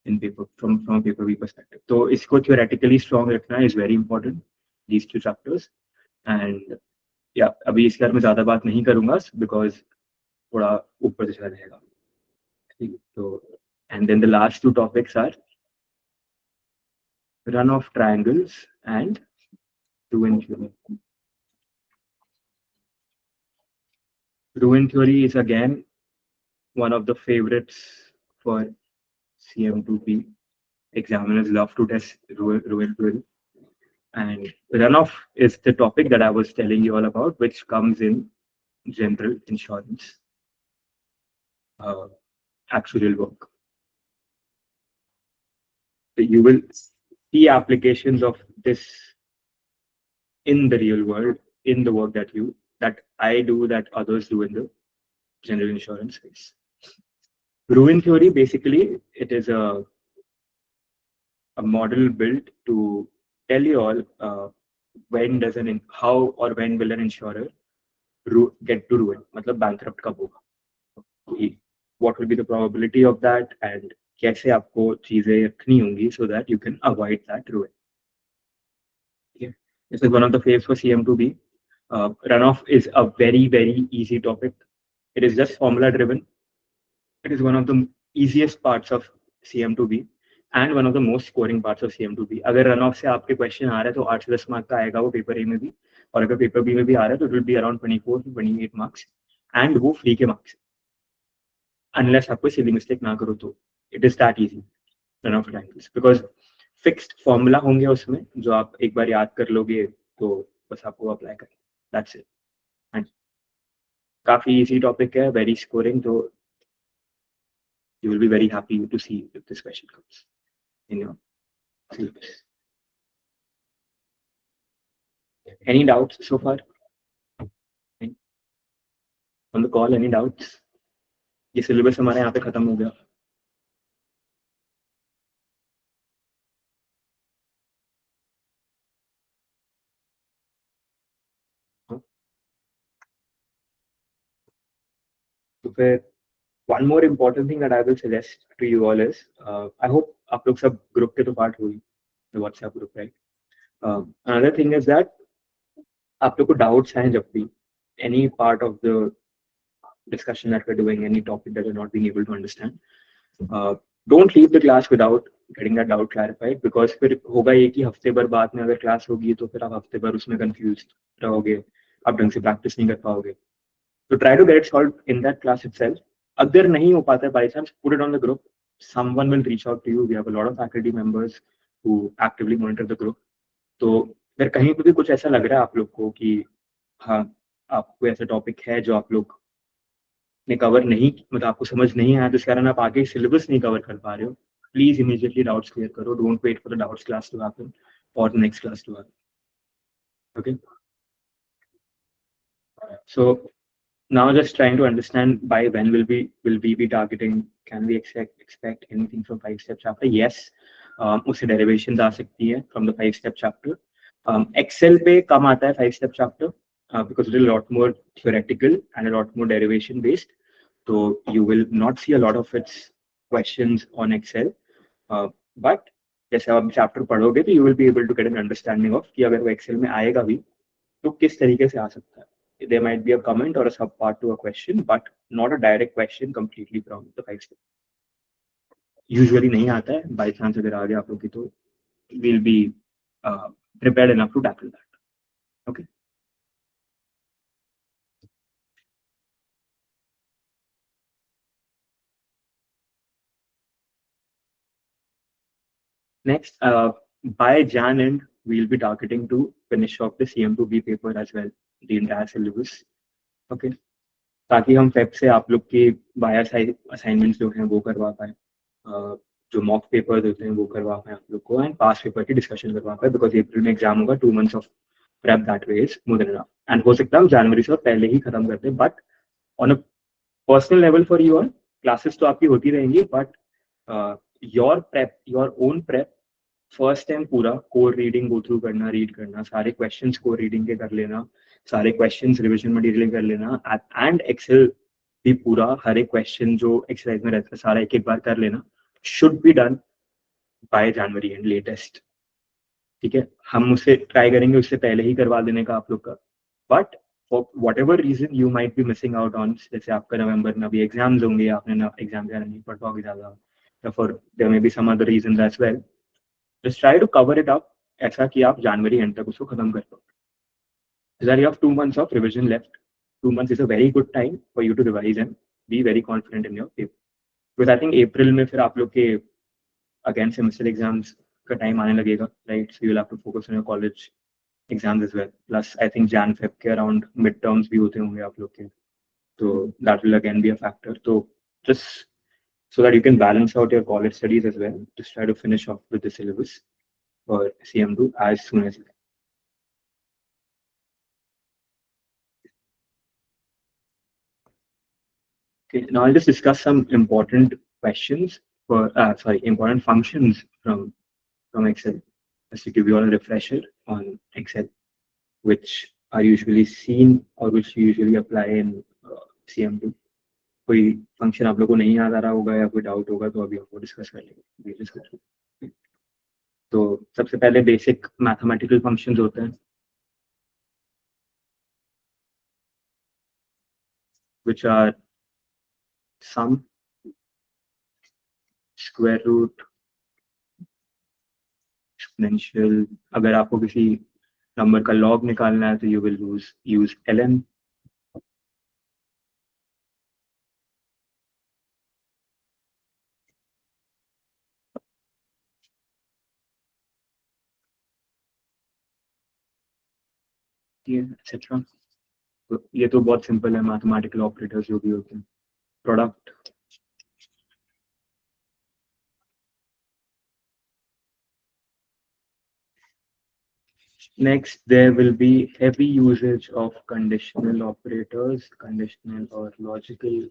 in paper from a paper B perspective. तो इसको theoretically strong रखना is very important, these 2 chapters. And yeah, अभी इसके बारे में ज़्यादा बात नहीं करूँगा because थोड़ा ऊपर से चला जाएगा. तो and then the last 2 topics are runoff triangles and ruin theory. Ruin theory is again one of the favorites for CM2P. Examiners love to test ruin theory. And runoff is the topic that I was telling you all about, which comes in general insurance actuarial work. So you will see applications of this in the real world, in the work that I do, that others do in the general insurance space. Ruin theory, basically, it is a model built to tell you all how or when will an insurer get to ruin, मतलब bankrupt कब होगा, what will be the probability of that, and कैसे आपको चीजें रखनी होंगी so that you can avoid that ruin. Okay. This is one of the faves for CM2B. Runoff is a very, very easy topic. It is just formula driven. It is one of the easiest parts of CM2B and one of the most scoring parts of CM2B. अगर runoff से आपके question आ रहे हैं तो 8 से 10 mark का आएगा वो पेपर ए में भी, और अगर पेपर बी में भी आ रहा है तो it will be around 24 to 28 marks, and वो फ्री के मार्क्स, unless आप कोई सिली मिस्टेक ना करो तो. It is that easy, runoff triangles, because fixed formula होंगे उसमें जो आप एक बार याद कर लोगे तो बस आपको अप्लाई करें. That's it. And काफी easy topic है, very scoring, तो you will be very happy to see if this question comes in your syllabus. Any doubts so far? On the call, any doubts? ये syllabus हमारे यहाँ पे खत्म हो गया. तो फिर one more important thing that I will suggest to you all is, I hope आप लोग सब ग्रुप के तो पार्ट हुई, the WhatsApp group, right? Another thing is that आप लोग को doubts हैं जब भी any part of the discussion that we're doing, any topic that you're not being able to understand, don't leave the class without getting that doubt clarified, because फिर होगा ये कि हफ्ते भर बाद में अगर क्लास होगी तो फिर आप हफ्ते भर उसमें confused रहोगे, आप ढंग से practice नहीं कर पाओगे. So try to get it solved in that class itself. अगर नहीं हो पाता है by chance, put it on the group. Someone will reach out to you. We have a lot of faculty members who actively monitor the group. तो अगर कहीं पे भी कुछ ऐसा लग रहा है आप लोग को कि हाँ आपको ऐसा टॉपिक है जो आप लोग ने कवर नहीं, मतलब आपको समझ नहीं आया, जिस कारण आप आगे सिलेबस नहीं कवर कर पा रहे हो, प्लीज इमीडिएटली डाउट्स क्लियर करो. Don't wait for the doubts class to happen or the next class to happen. Okay, so now just trying to understand by when will we be targeting, can we expect anything from 5-step chapter? Yes, उससे derivations आ सकती है from the 5-step chapter. Excel पे कम आता है 5-step chapter because it is a lot more theoretical and a lot more derivation based. So you will not see a lot of its questions on Excel, but जैसे आप chapter पढ़ोगे तो you will be able to get an understanding of कि अगर वो Excel में आएगा भी तो किस तरीके से आ सकता है. There might be a comment or a sub part to a question, but not a direct question completely from the 5-step. Usually नहीं आता है, by chance अगर आ गया आप लोग की तो we'll be prepared enough to tackle that. Okay. Next, by Jan end, we'll be targeting to finish off the CM2B paper as well, the entire syllabus. Okay. ताकि हम फेब से आप लोग के बायस असाइनमेंट्स जो हैं वो करवा पाए, जो मॉक पेपर होते हैं वो करवा पाए आप लोग को, एंड पास पेपर की डिस्कशन करवा पाए, बिकॉज अप्रैल में एग्जाम होगा. 2 months of prep that way is more than enough. And हो सकता है जनवरी से पहले ही खत्म करते हैं, but on a personal level for you all classes तो आपकी होती रहेंगी, but your own prep first time पूरा कोर रीडिंग गो थ्रू करना, रीड करना, सारे क्वेश्चंस कोर रीडिंग के कर लेना, सारे क्वेश्चंस रिवीजन मटेरियल कर लेना, एंड एक्सेल भी पूरा हर एक क्वेश्चन जो एक्सरसाइज में रहता है सारा एक एक बार कर लेना, should be done by January and latest. ठीक है, हम उसे ट्राई करेंगे उससे पहले ही करवा देने का आप लोग का, but for whatever reason you might be missing out on, जैसे आपका नवंबर में अभी एग्जाम्स होंगे, आपने ना एग्जाम ज़्यादा नहीं पढ़ पाओगे ज़्यादा, या for there may be some other reasons as well, just try to cover it up ऐसा कि आप जनवरी एंड तक उसको खत्म कर पाओ. That you have 2 months of revision left. 2 months is a very good time for you to revise and be very confident in your paper. Because I think April में फिर आप लोग के again semester exams का time आने लगेगा, right? So you'll have to focus on your college exams as well. Plus I think Jan Feb के around midterms भी होते होंगे आप लोग के, so that will again be a factor. So just so that you can balance out your college studies as well, just try to finish off with the syllabus for CM2 as soon as you can. Okay, now I'll just discuss some important questions for, important functions from Excel, just to give you all a refresher on Excel, which are usually seen or which you usually apply in CM2. कोई function आप लोग को नहीं याद आ रहा होगा या कोई डाउट होगा तो अभी आपको डिस्कस कर लेंगे. तो सबसे पहले बेसिक मैथमेटिकल फंक्शंस होते हैं, which are sum, square root, exponential. अगर आपको किसी नंबर का लॉग निकालना है तो you will use ln. Etcetera. तो ये तो बहुत सिंपल है, मैथमेटिकल ऑपरेटर्स जो भी होते हैं. Product, next there will be heavy usage of conditional operators, conditional or logical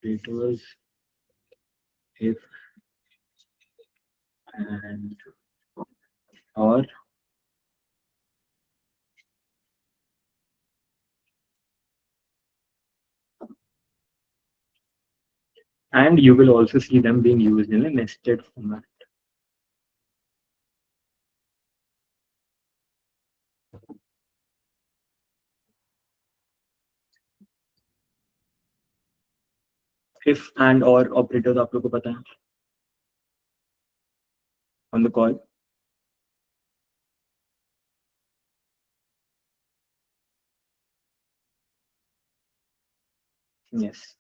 operators, if and or. And you will also see them being used in a nested format. If and or operators आप लोग को पता है on the call? Yes.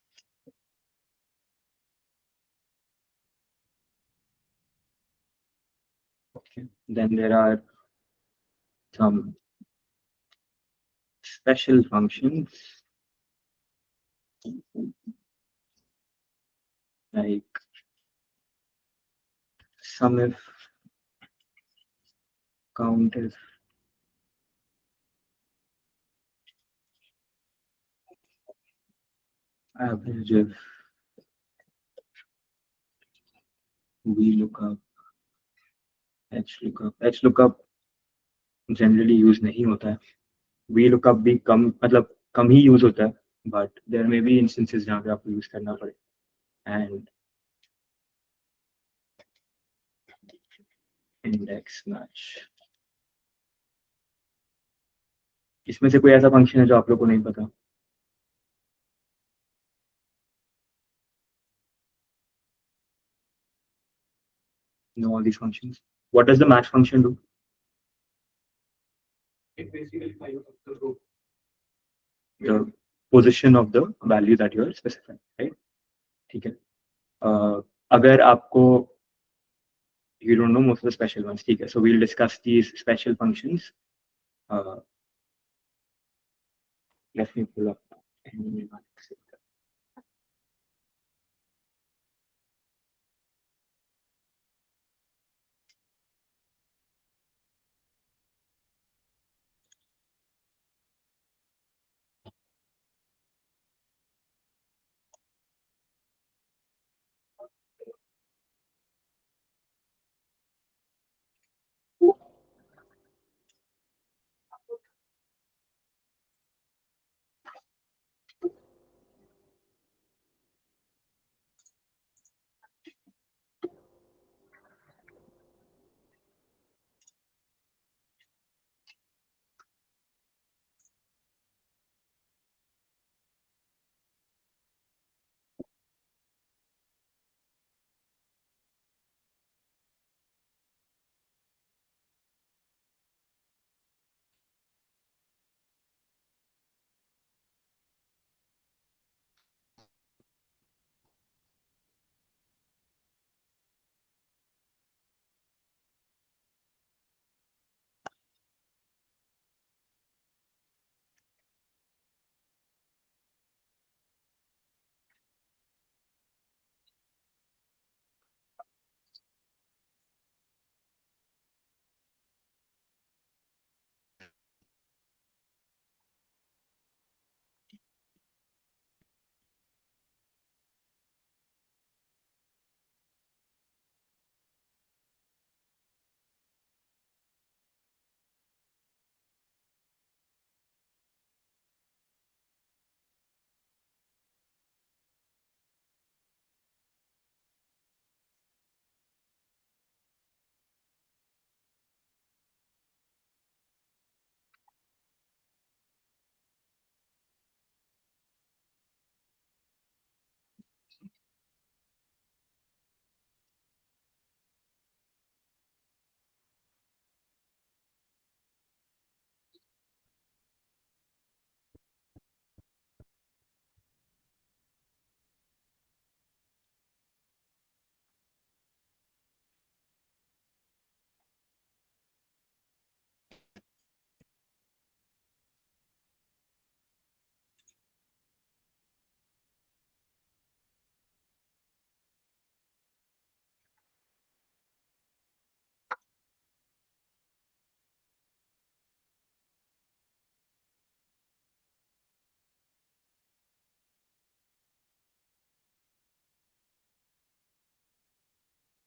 Okay. Then there are some special functions like SUMIF, COUNTIF, AVERAGEIF, VLOOKUP, HLOOKUP. HLOOKUP generally use नहीं होता है. VLOOKUP भी कम मतलब कम ही यूज होता है, but there may be instances जहाँ पे आपको यूज करना पड़े. And index match. इसमें से कोई ऐसा फंक्शन है जो आप लोग को नहीं पता? Know all these functions. What does the match function do? It basically finds the position of the value that you are specifying, right? ठीक है. अगर आपको you don't know most of the special ones, ठीक है. So we'll discuss these special functions. Let me pull up.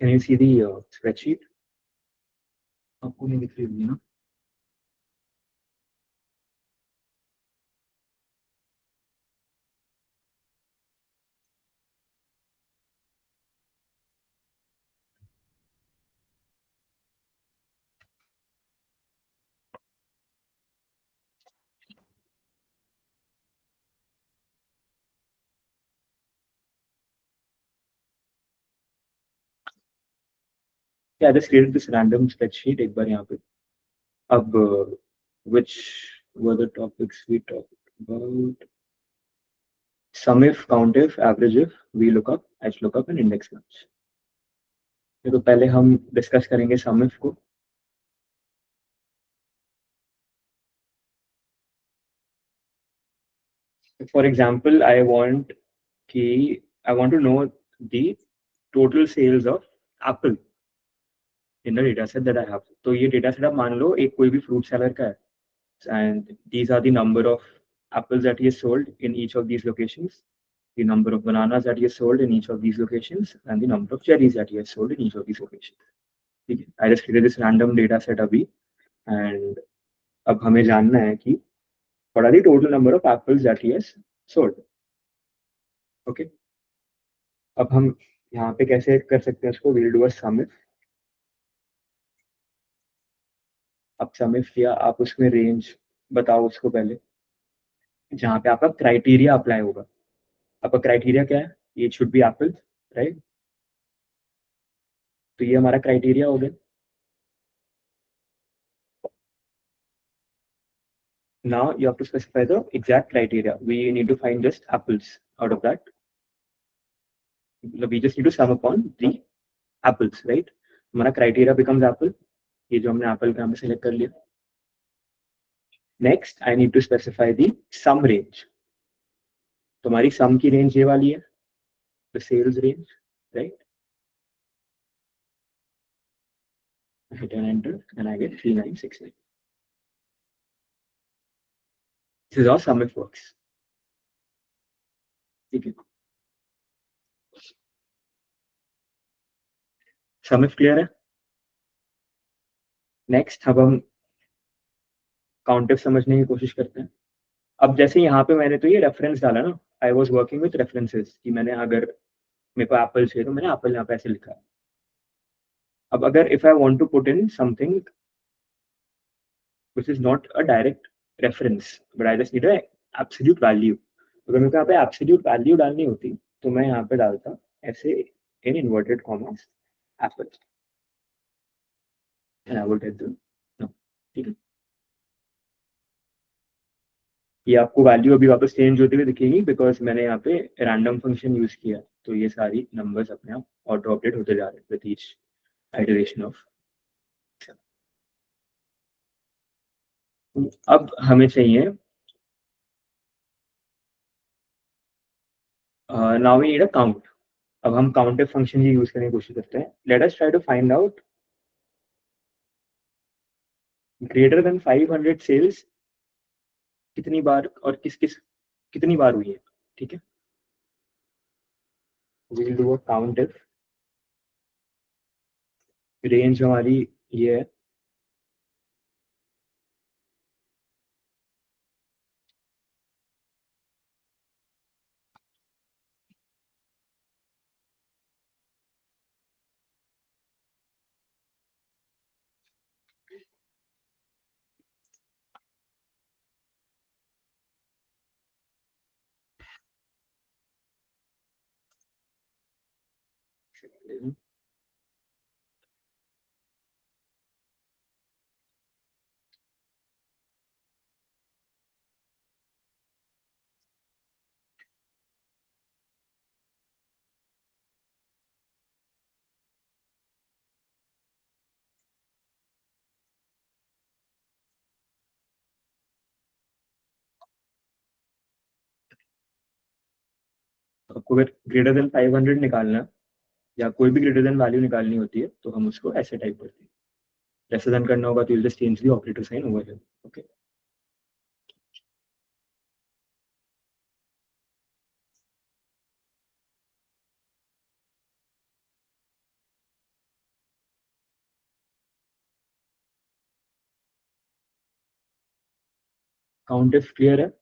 Can you see the spreadsheet? आपको नहीं दिख रही होगी ना? Yeah, I just created this random spreadsheet एक बार यहाँ पे. अब which were the topics we talked about? SUMIF, COUNTIF, AVERAGEIF, VLOOKUP, HLOOKUP and index match. तो पहले हम डिस्कस करेंगे SUMIF को. For example, I want to know the total sales of Apple in the data set that I have. तो ये data set आप मान लो एक कोई भी fruit seller का है, and these are the number of apples that he has sold in each of these locations, the number of bananas that he has sold in each of these locations, and the number of cherries that he has sold in each of these locations. ठीक है, I just created this random data set अभी, and अब हमें जानना है कि what are the total number of apples that he has sold. Okay. अब हम यहाँ पे कैसे कर सकते हैं उसको, we'll do a SUMIF. अब SUMIF किया, आप उसमें रेंज बताओ उसको पहले, जहाँ पे आपका क्राइटेरिया अप्लाई होगा. आपका क्राइटेरिया क्या है? ये शुड बी एप्पल, राइट? तो ये हमारा क्राइटेरिया हो गया. Now you have to specify the exact criteria. We need to find just apples out of that. We just need to sum upon the apples, right? हमारा criteria becomes apple. ये जो हमने Apple का यहाँ पे select कर लिया. Next I need to specify the sum range. तो हमारी सम की रेंज ये वाली है, the sales range, right? Hit and enter and I get 3969. This is how SUMIF works. ठीक है, SUMIF क्लियर है. नेक्स्ट अब हम काउंटिफ समझने की कोशिश करते हैं. अब जैसे यहाँ पे मैंने तो ये रेफरेंस डाला ना, I was working with references कि मैंने अगर मेरे को एप्पल चाहिए तो मैंने एप्पल यहाँ पे ऐसे लिखा है. अब अगर if I want to put in something which is not a direct reference but I just need an absolute value, अगर मेरे को यहाँ पे एब्सोल्यूट वैल्यू डालनी होती तो मैं यहाँ पे डालता ऐसे in inverted commas Apple and I would get the. ठीक है, ये आपको वैल्यू अभी वापस चेंज होते हुए दिखेगी बिकॉज मैंने यहाँ पे रैंडम फंक्शन यूज किया. तो ये सारी नंबर्स अपने आप ऑटो अपडेट होते जा रहे हैं विद ईच आइटरेशन ऑफ. अब हमें चाहिए now we need a count. अब हम काउंटिव फंक्शन ही यूज करने की कोशिश करते हैं. Let us try to find out greater than 500 sales कितनी बार और किस किस कितनी बार हुई है. ठीक है, we will do a countif. Range हमारी ये है. आपको अगर ग्रेटर देन 500 निकालना है या कोई भी ग्रेटर देन वैल्यू निकालनी होती है तो हम उसको ऐसे टाइप करते हैं. जैसे देन करना होगा तो just change the operator sign over here. Okay, countif clear है.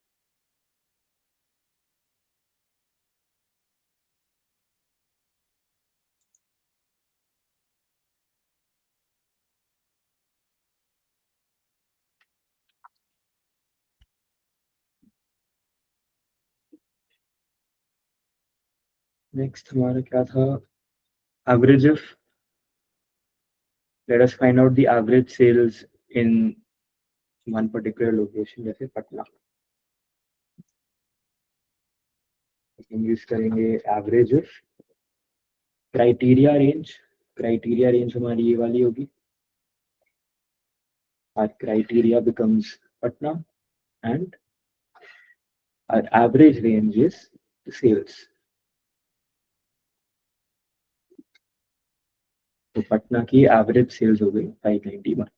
नेक्स्ट हमारा क्या था, average if. let us find out the average sales in one particular location, जैसे पटना. यूज करेंगे एवरेज ऑफ क्राइटेरिया रेंज हमारी ये वाली होगी. Our criteria becomes Patna and our average range is the sales. तो पटना की एवरेज सेल्स हो गई 591.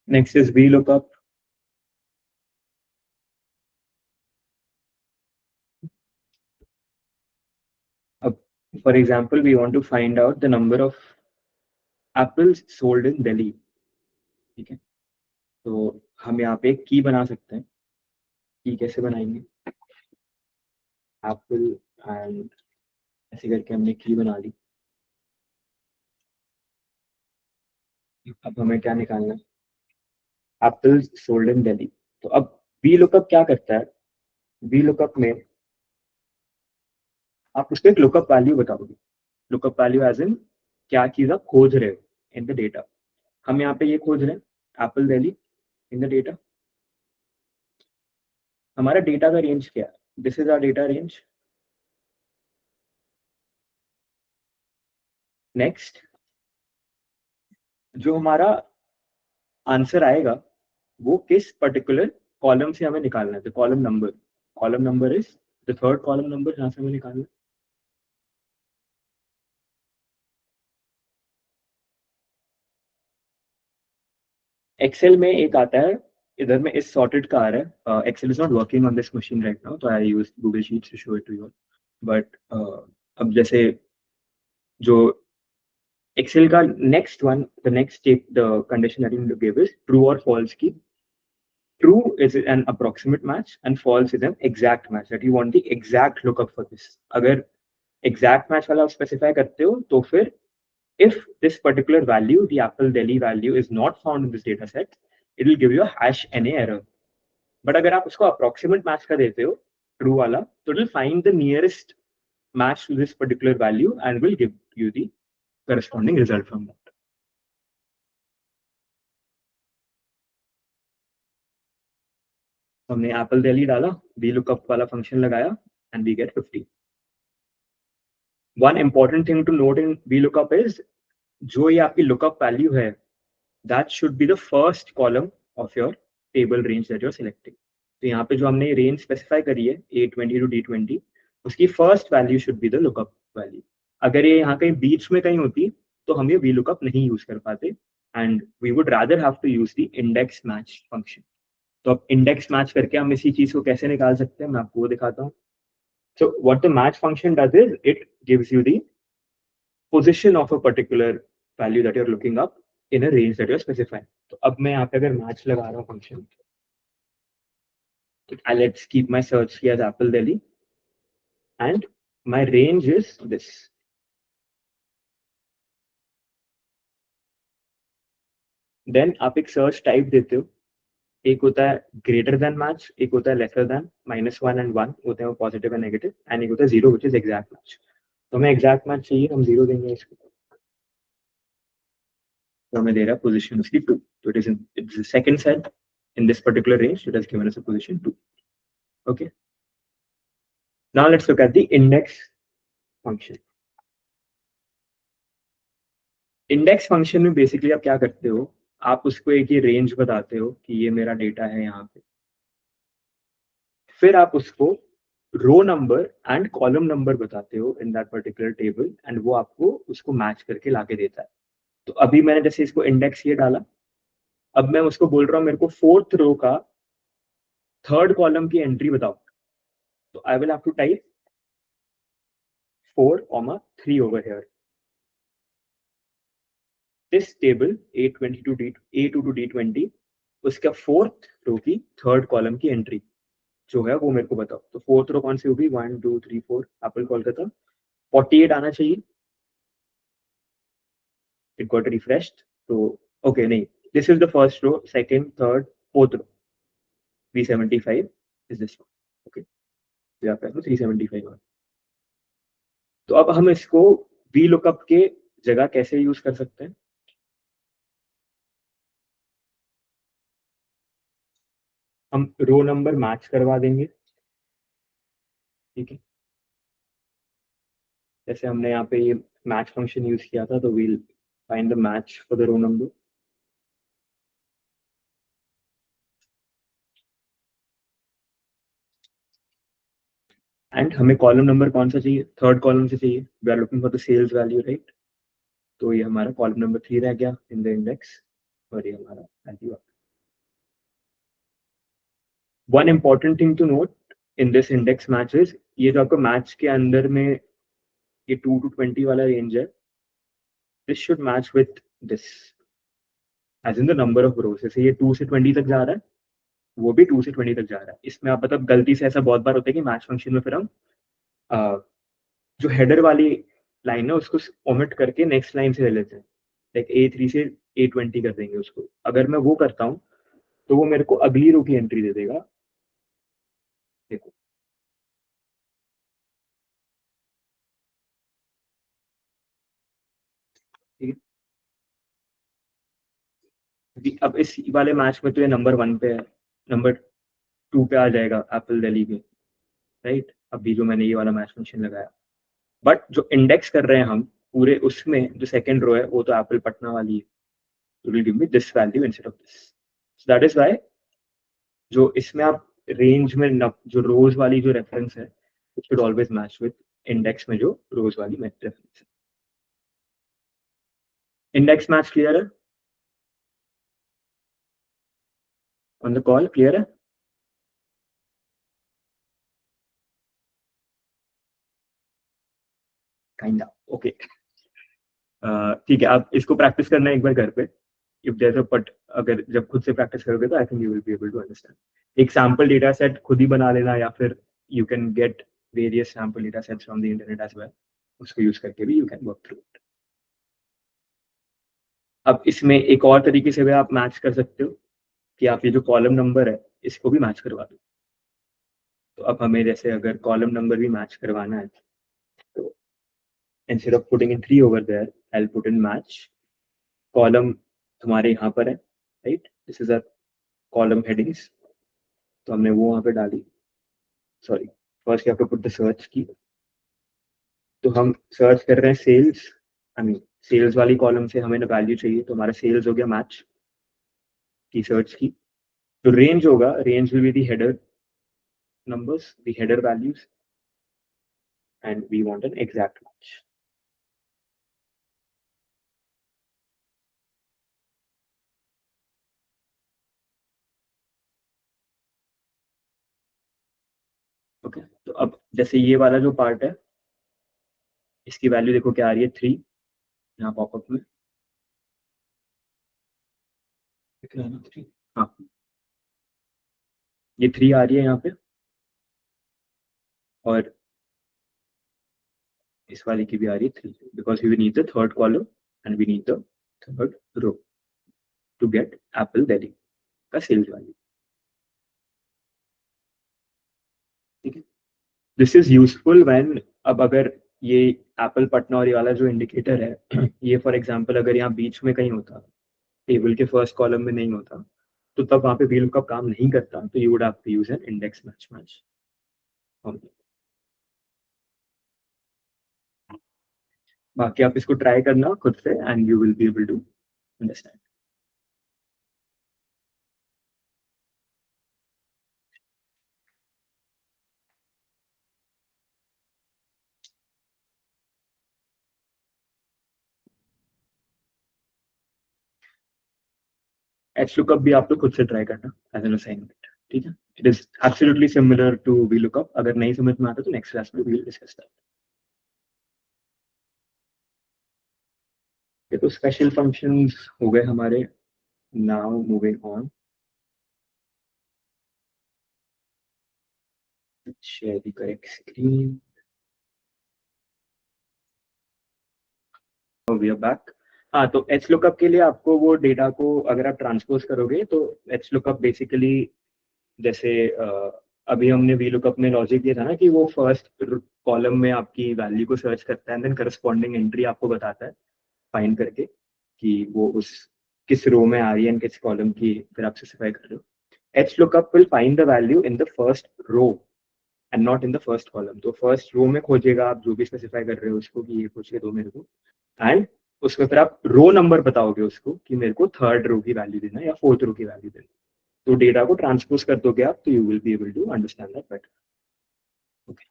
Next is VLOOKUP. For example, we want to find out the number of apples sold in Delhi. ठीक है, तो हम यहाँ पे की बना सकते हैं. की कैसे बनाएंगे? एप्पल एंड ऐसे करके हमने की बना ली. अब हमें क्या निकालना है? Apples sold in Delhi. तो अब VLOOKUP क्या करता है? VLOOKUP में आप उसको एक लुकअप वैल्यू बताओगे. लुकअप वैल्यू एज इन क्या चीज आप खोज रहे हो इन द डेटा. हम यहाँ पे ये खोज रहे हैं apple Delhi in the data. हमारा डेटा का रेंज क्या है? This is our data range. Next, जो हमारा आंसर आएगा वो किस पर्टिकुलर कॉलम से हमें निकालना है. The column number is the third column number जहाँ से हमें निकालना है. एक्सेल में एक आता है, इधर में इस सॉर्टेड का आ रहा है. Excel is not working on this machine right now, तो I use Google Sheets to show it to you. But अब जैसे जो एक्सेल का next one, the next step, the condition that you need to give is true or false की. True is an approximate match and false is an exact match, that you want the exact lookup for this. अगर exact match वाला specify करते हो तो फिर if this particular value, the Apple Delhi value, is not found in this data set, it will give you a #NA error. But अगर आप उसको approximate match का देते हो true वाला, so it will find the nearest match to this particular value and will give you the corresponding result from that. हमने Apple Delhi डाला, VLOOKUP वाला फंक्शन लगाया and we get 50. One important thing to note in VLOOKUP is जो ये आपकी lookup value है, that should be the first column of your table range that you're selecting. तो यहाँ पे जो हमने range specify करी है A20 to D20, उसकी first value should be the lookup value. अगर ये यहाँ कहीं बीच में कहीं होती तो हम ये VLOOKUP नहीं यूज कर पाते and we would rather have to use the index match function. तो अब index match करके हम इसी चीज को कैसे निकाल सकते हैं, मैं आपको वो दिखाता हूँ. So what the match function does is it gives you the position of a particular value that you're looking up in a range that you're specifying. तो अब मैं यहाँ पे अगर match लगा रहा हूँ function, let's keep my search key as Apple Delhi and my range is this. Then आप एक search type देते हो. एक होता है greater than match, एक होता है lesser than, -1 and 1 होते हैं वो positive and negative, and एक होता है 0 which is exact match. तो हमें exact match चाहिए, हम 0 देंगे इसको. तो हमें दे रहा है position उसकी 2. So it's the second cell in this particular range. It has given us a position 2. Okay. Now let's look at the index function. Index function में basically आप क्या करते हो, आप उसको एक ही range बताते हो कि ये मेरा data है यहाँ पे. फिर आप उसको row number and column number बताते हो in that particular table and वो आपको उसको match करके लाके देता है. तो अभी मैंने जैसे इसको इंडेक्स ये डाला, अब मैं उसको बोल रहा हूँ मेरे को फोर्थ रो का थर्ड कॉलम की एंट्री बताओ, तो I will have to type 4, 3 over here. This table A20 to A2 to D20, उसका फोर्थ रो की थर्ड कॉलम की एंट्री जो है वो मेरे को बताओ। तो फोर्थ रो कौन सी होगी? 1 2 3 4 एप्पल कोलकाता। 48 आना चाहिए। It got refreshed. तो ओके नहीं, this is the first row, second, third, fourth row. 375 is this one. Okay, तो यहाँ पे 375। तो अब हम इसको वी लुकअप के जगह कैसे यूज कर सकते हैं? हम रो नंबर मैच करवा देंगे, ठीक है। जैसे हमने यहाँ पे ये मैच फंक्शन यूज किया था, तो we'll find the match for the row number. And हमें कॉलम नंबर कौन सा चाहिए? थर्ड कॉलम से चाहिए। We are looking for the sales value, right. तो ये हमारा कॉलम नंबर 3 रह गया इन द इंडेक्स, और ये हमारा value. One important thing to note in this index matches, ये जो आपका मैच के अंदर में ये 2 to 20 वाला रेंज है, this should match with this as in the number of rows. जैसे ये 2 से 20 तक जा रहा है, वो भी 2 से 20 तक जा रहा है। इसमें आप मतलब गलती से ऐसा बहुत बार होता है कि मैच फंक्शन में फिर हम जो हेडर वाली लाइन है उसको ओमिट करके नेक्स्ट लाइन से ले लेते हैं, लाइक A3 से A20 कर देंगे उसको। अगर मैं वो करता हूँ तो वो मेरे को अगली रो की एंट्री दे देगा। देखो, ठीक है। अब इस वाले मैच में तो ये नंबर 1 पे है, नंबर 2 पे आ जाएगा एप्पल दिल्ली के, राइट। अभी जो मैंने ये वाला मैच फंक्शन लगाया, बट जो इंडेक्स कर रहे हैं हम पूरे, उसमें जो सेकंड रो है वो तो एप्पल पटना वाली है। तो will give me this value instead of this. So that is why जो इसमें आप रेंज में जो रोज वाली जो रेफरेंस है, it should always match with index में जो रोज वाली रेफरेंस है। इंडेक्स मैच क्लियर है? ऑन द कॉल क्लियर है? Kind of okay. ठीक है, आप इसको प्रैक्टिस करना एक बार घर पे। इफ देयर अ बट, अगर जब खुद से प्रैक्टिस करोगे तो I think you will be able to understand. एक सैंपल डेटा सेट खुद ही बना लेना, या फिर you can get various sample data sets from the internet as well. उसको यूज करके भी you can work through it. अब इसमें एक और तरीके से भी आप मैच कर सकते हो कि आप ये जो कॉलम नंबर है इसको भी मैच करवा दो। तो अब हमें जैसे अगर कॉलम नंबर भी मैच करवाना है, तो instead of putting in 3 over there, I put in match column. तुम्हारे यहाँ पर है, right. This is a column headings, तो हमने वो वहाँ पे डाली। सॉरी, फर्स्ट यहाँ पे पुट द सर्च की। तो हम सर्च कर रहे हैं सेल्स, आई मीन सेल्स वाली कॉलम से हमें वैल्यू चाहिए, तो हमारा सेल्स हो गया मैच की सर्च की। तो रेंज होगा, range will be the header numbers, the header values, and we want an exact match. Okay, तो अब जैसे ये वाला जो पार्ट है, इसकी वैल्यू देखो क्या आ रही है, 3। यहाँ पॉपअप में दिख रहा है ना 3? हाँ, ये 3 आ रही है यहाँ पे, और इस वाले की भी आ रही है 3, because we need the third column and we need the third row to get apple Delhi का सेल्स वैल्यू। ठीक है, दिस इज यूजफुल व्हेन, अब अगर ये एप्पल पटना और ये वाला जो इंडिकेटर है ये फॉर एग्जांपल अगर यहाँ बीच में कहीं होता, टेबल के फर्स्ट कॉलम में नहीं होता, तो तब वहां पे VLOOKUP का काम नहीं करता, तो you would have to use an index match match. बाकी आप इसको ट्राई करना खुद से and you will be able to understand. HLOOKUP भी आप लोग खुद से ट्राई करना एज एन असाइनमेंट, ठीक है? It is absolutely similar to VLOOKUP. अगर नहीं समझ में आता तो नेक्स्ट क्लास में वी विल डिस्कस दैट. ये तो स्पेशल फंक्शंस हो गए हमारे. Now moving on. Share the correct screen. We are back. हाँ, तो HLOOKUP के लिए आपको वो डेटा को अगर आप ट्रांसपोज करोगे तो HLOOKUप बेसिकली जैसे अभी हमने VLOOKUP में लॉजिक दिया था ना कि वो फर्स्ट कॉलम में आपकी वैल्यू को सर्च करता है, देन करस्पॉन्डिंग एंट्री आपको बताता है फाइंड करके कि वो उस किस रो में आ रही है एंड किस कॉलम की फिर आप स्पेसिफाई कर रहे हो. HLOOKUP will find the value in the first row and not in the first column. तो फर्स्ट रो में खोजेगा आप जो भी स्पेसिफाई कर रहे हो उसको कि ये खोज के दो मेरे को, एंड उसमें फिर आप रो नंबर बताओगे उसको कि मेरे को थर्ड रो की वैल्यू देना या फोर्थ रो की वैल्यू देना. तो डेटा को ट्रांसपोज कर दोगे आप तो you will be able to understand that better. Okay.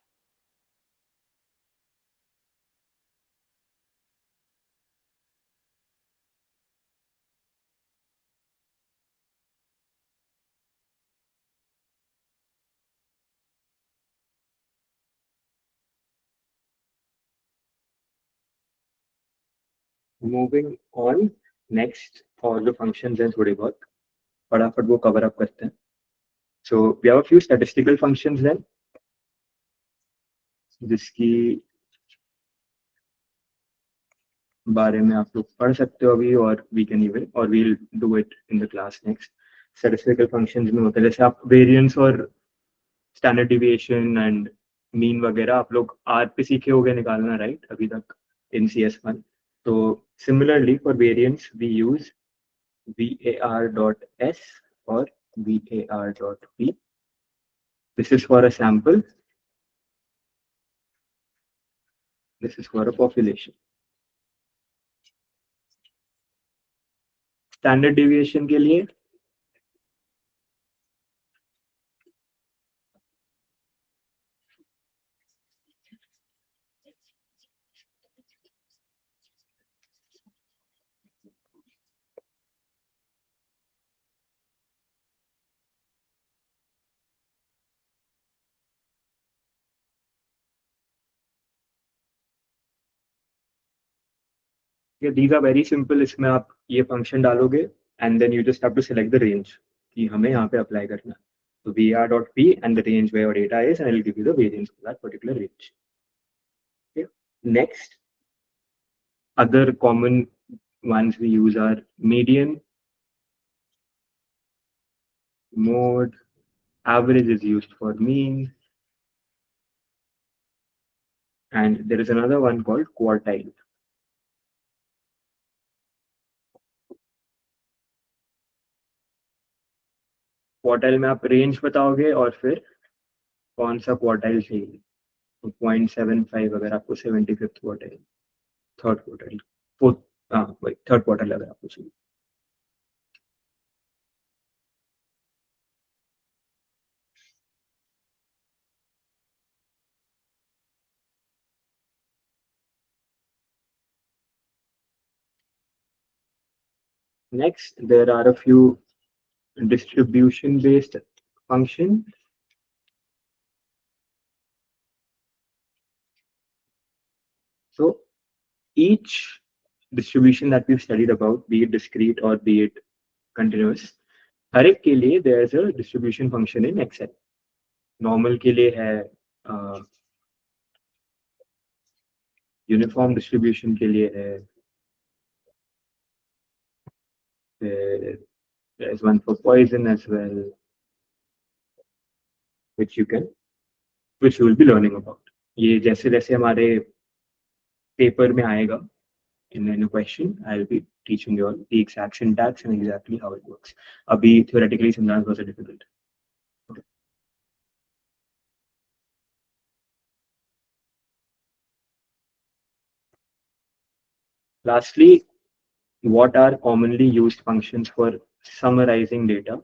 Moving on. Next और जो फंक्शंस हैं थोड़े बहुत फटाफट वो कवर अप करते हैं. So we have a few statistical functions then जिसकी बारे में आप लोग पढ़ सकते हो अभी, और वी कैन इवन और we'll do it in the class next. Statistical functions में होता है जैसे आप वेरिएंस और स्टैंडर्ड डिविएशन एंड मीन वगैरह आप लोग आर पे सीखे हो गए निकालना, राइट? अभी तक इन CS1. तो similarly for variance we use var.s or var.p. This is for a sample. This is for a population. Standard deviation के लिए these are very simple. इसमें आप ये फंक्शन डालोगे and then you just have to select the range कि हमें यहाँ पे अप्लाई करना है. So var.p and the range where your data is, and it will give you the variance for that particular range. Okay. Next, other common ones we use are median, mode, average is used for mean, and there is another one called quartile. Quartile में आप range बताओगे और फिर कौन सा quartile चाहिए. तो 0.75 अगर आपको 75th quartile, third quartile, fourth, हाँ वही थर्ड क्वार्टाइल अगर आपको चाहिए. Next, there are a few distribution based functions. So each distribution that we've studied about, be it discrete or be it continuous, हर एक के लिए there is a distribution function in Excel. Normal के लिए है, uniform distribution के लिए है, there is one for Poisson as well, which you will be learning about. ये जैसे जैसे हमारे पेपर में आएगा in a question, I'll be teaching you all the exact syntax and exactly how it works. अभी theoretically sometimes was difficult. Okay. Lastly, what are commonly used functions for summarizing data?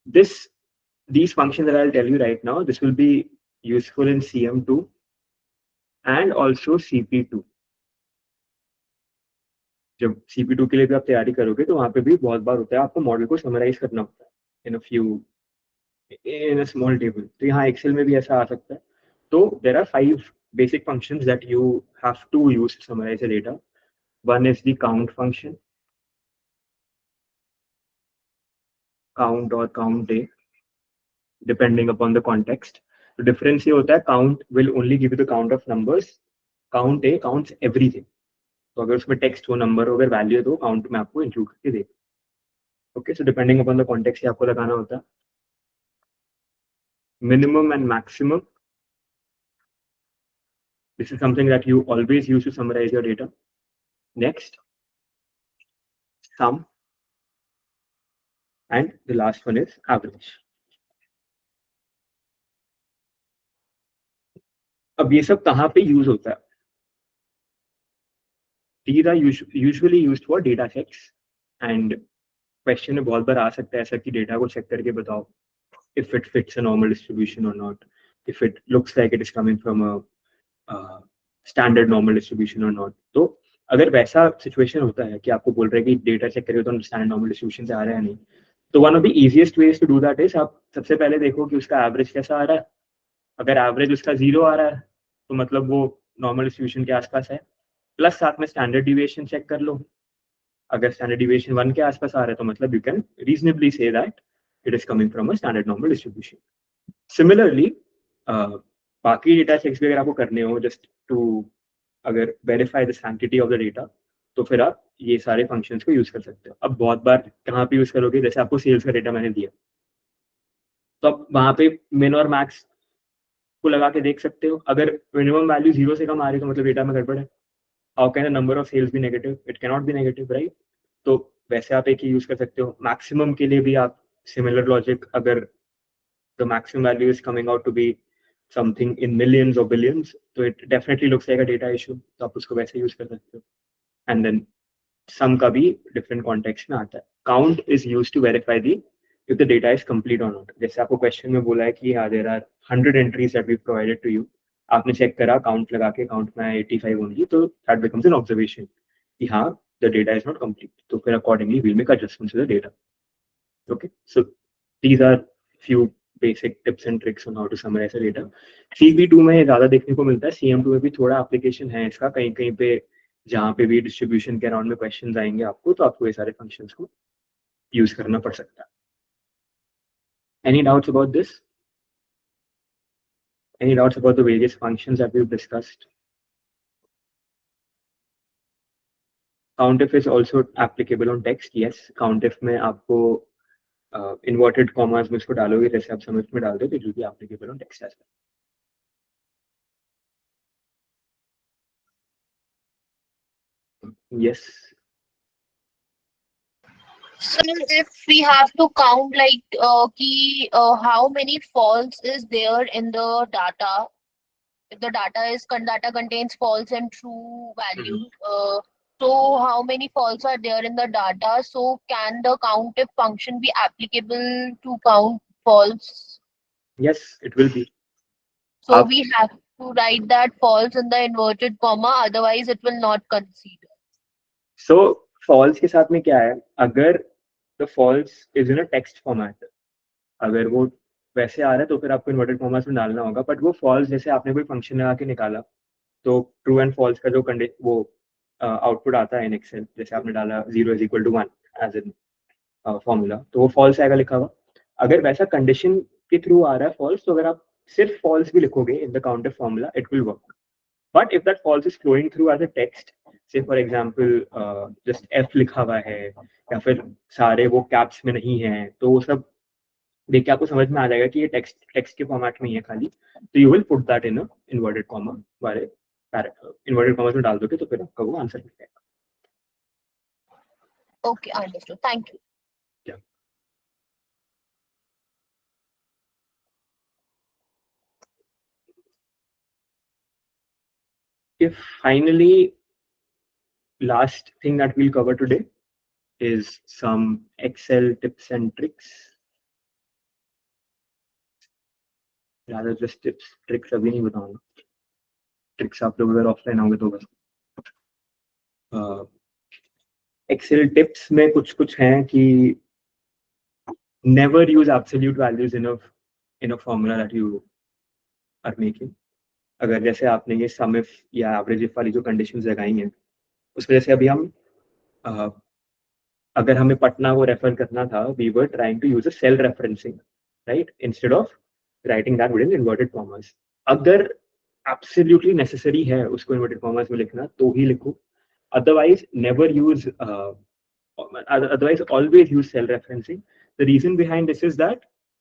These functions that I'll tell you right now, this will be useful in CM2 and also CP2. जब CP2 के लिए भी आप तैयारी करोगे तो वहाँ पे भी बहुत बार होता है आपको मॉडल को समराइज करना होता है in a small table. तो यहाँ Excel में भी ऐसा आ सकता है. तो there are 5 basic functions that you have to use to summarize the data. One is the count function, count or count day, depending upon the context. The difference ये होता है count will only give you the count of numbers. Count A counts everything. तो अगर उसमें text हो, number हो, अगर value है तो काउंट में आपको इंक्लूड करके दे. Okay, so depending upon the context आपको लगाना होता है. Minimum and maximum, this is something that you always use to summarize your data. Next, sum, and the last one is average. अब ये सब कहाँ पे यूज होता है? These are usually used for data checks, and question में बहुत बार आ सकता है ऐसा कि डेटा को चेक करके बताओ if it fits a normal distribution or not, if it looks like it is coming from a standard normal distribution or not. तो अगर वैसा सिचुएशन होता है कि आपको बोल रहे हैं कि डेटा चेक करिए तो स्टैंडर्ड नॉर्मल डिस्ट्रीब्यूशन से आ रहा है नहीं, तो one of the easiest ways to do that is आप सबसे पहले देखो कि उसका एवरेज कैसा आ रहा है. अगर एवरेज उसका 0 आ रहा है तो मतलब वो नॉर्मल डिस्ट्रीब्यूशन के आसपास है, प्लस साथ में स्टैंडर्ड डिविएशन चेक कर लो. अगर स्टैंडर्ड डिविएशन 1 के आसपास आ रहा है तो मतलब you can reasonably say that it is coming from a standard normal distribution. Similarly बाकी डेटा चेक्स भी अगर आपको करने हो जस्ट टू अगर verify the sanctity of the data, तो फिर आप ये सारे फंक्शंस को यूज कर सकते हो. अब बहुत बार कहाँ पे यूज करोगे, जैसे आपको सेल्स का डेटा मैंने दिया तो आप वहां पे मिन और मैक्स को लगा के देख सकते हो. अगर मिनिमम वैल्यू 0 से कम आ रही है तो मतलब डेटा में गड़बड़ है. How can the number of sales be negative? It can not be negative, right? तो वैसे आप एक ही यूज कर सकते हो. मैक्सिमम के लिए भी आप सिमिलर लॉजिक, अगर the maximum value is coming out to be something in millions or billions, so it definitely looks like a data issue, तो आप उसको वैसे यूज कर सकते हो. And then sum का भी different context में आता है. Count is used to verify the if the data is complete or not. जैसे आपको क्वेश्चन में बोला है कि हाँ there are 100 entries that we've provided to you, आपने चेक करा काउंट लगा के काउंट में 85 होंगी, तो that becomes an observation कि हाँ the data is not complete, तो फिर accordingly we'll make adjustments to the data. Okay, so these are few basic tips and tricks on how to summarize the data. CP2 में ज़्यादा देखने को मिलता है, CM2 में भी थोड़ा एप्लीकेशन है इसका, कहीं कहीं पे जहाँ पे भी डिस्ट्रीब्यूशन के अराउंड में क्वेश्चंस आएंगे आपको, तो आपको ये सारे फंक्शंस को यूज करना पड़ सकता है. Any doubts about this? Any doubts about the various functions that we've discussed? COUNTIF is also applicable on text. Yes, COUNTIF में आपको इन्वर्टेड कॉमास में इसको डालोगे जैसे आप SUMIF में डालते हो, तो it will be applicable on text as well. Yes. So if we have to count like how many false is there in the data, if the data contains false and true values, so how many false are there in the data? So can the COUNTIF function be applicable to count false? Yes, it will be. So we have to write that false in the inverted comma, otherwise it will not consider. So false के साथ में क्या है, अगर the false is in a text format, अगर वो वैसे आ रहा है तो फिर आपको इन्वर्टेड कॉमास में डालना होगा. बट वो फॉल्स जैसे आपने कोई फंक्शन लगा के निकाला, तो ट्रू एंड फॉल्स का जो वो आउटपुट आता है इन एक्सेल, जैसे आपने डाला 0 is equal to 1 as in formula, तो वो फॉल्स आएगा लिखा हुआ. अगर वैसा कंडीशन के थ्रू आ रहा है फॉल्स, तो अगर आप सिर्फ फॉल्स भी लिखोगे in the countif formula, it will work. But if that false is flowing through as a text, say for example just F लिखा हुआ है या फिर सारे वो कैप्स में नहीं है, तो वो सब देख के आपको समझ में आ जाएगा कि ये टेक्स्ट के फॉर्मेट में ही है खाली, तो you will put that in inverted comma वाले इन्वर्टेड कॉमा में डाल दोगे, तो फिर आपका वो आंसर मिल जाएगा. Okay, understood. Thank you. Yeah. If finally, last thing that we'll cover today is some Excel tips and tricks. ज़्यादा जस्ट टिप्स ट्रिक्स अभी नहीं बताऊंगा, ट्रिक्स आप लोग अगर ऑफलाइन आओगे तो बस। एक्सेल टिप्स में कुछ कुछ हैं कि never use absolute values in a formula that you are making. अगर जैसे आपने ये SUMIF या एवरेज वाली जो कंडीशंस लगाई हैं, उसमें जैसे अभी हम अगर हमें पटना को रेफर करना था, we were trying to use a cell referencing, right, instead of writing that within inverted commas. अगर absolutely necessary है उसको inverted commas में लिखना तो ही लिखो, otherwise never use otherwise always use cell referencing. The reason behind this is that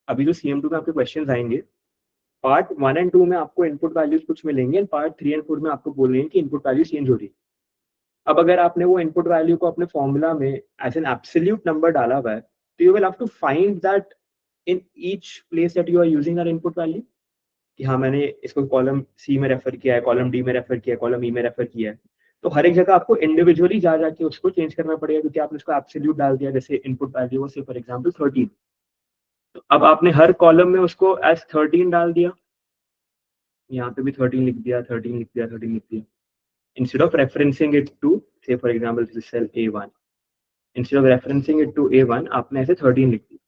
अभी जो CM2 में आपके क्वेश्चंस आएंगे, पार्ट 1 एंड 2 में आपको इनपुट वैल्यूज कुछ मिलेंगे एंड पार्ट 3 एंड 4 में आपको बोलेंगे कि इनपुट वैल्यू चेंज हो रही है। अब अगर आपने वो इनपुट वैल्यू को अपने फॉर्मूला में एज एन एब्सोल्यूट नंबर डाला हुआ है, तो you will have to find that in each place that you are using that input value, कि हाँ मैंने इसको कॉलम सी में रेफर किया है, कॉलम डी में रेफर किया है, कॉलम ई में रेफर किया है, तो हर एक जगह आपको इंडिविजुअली जा जाके उसको चेंज करना पड़ेगा, क्योंकि आपने उसको एब्सोल्यूट डाल दिया। जैसे इनपुट वैल्यू से फॉर एग्जांपल 13, तो अब आपने हर कॉलम में उसको एज 13 डाल दिया, यहाँ पे भी 13 लिख दिया, 13 लिख दिया, 13 लिख दिया। Instead of referencing it to, say for example, this is cell A1, instead of referencing it to A1, आपने ऐसे 13 लिख दिया।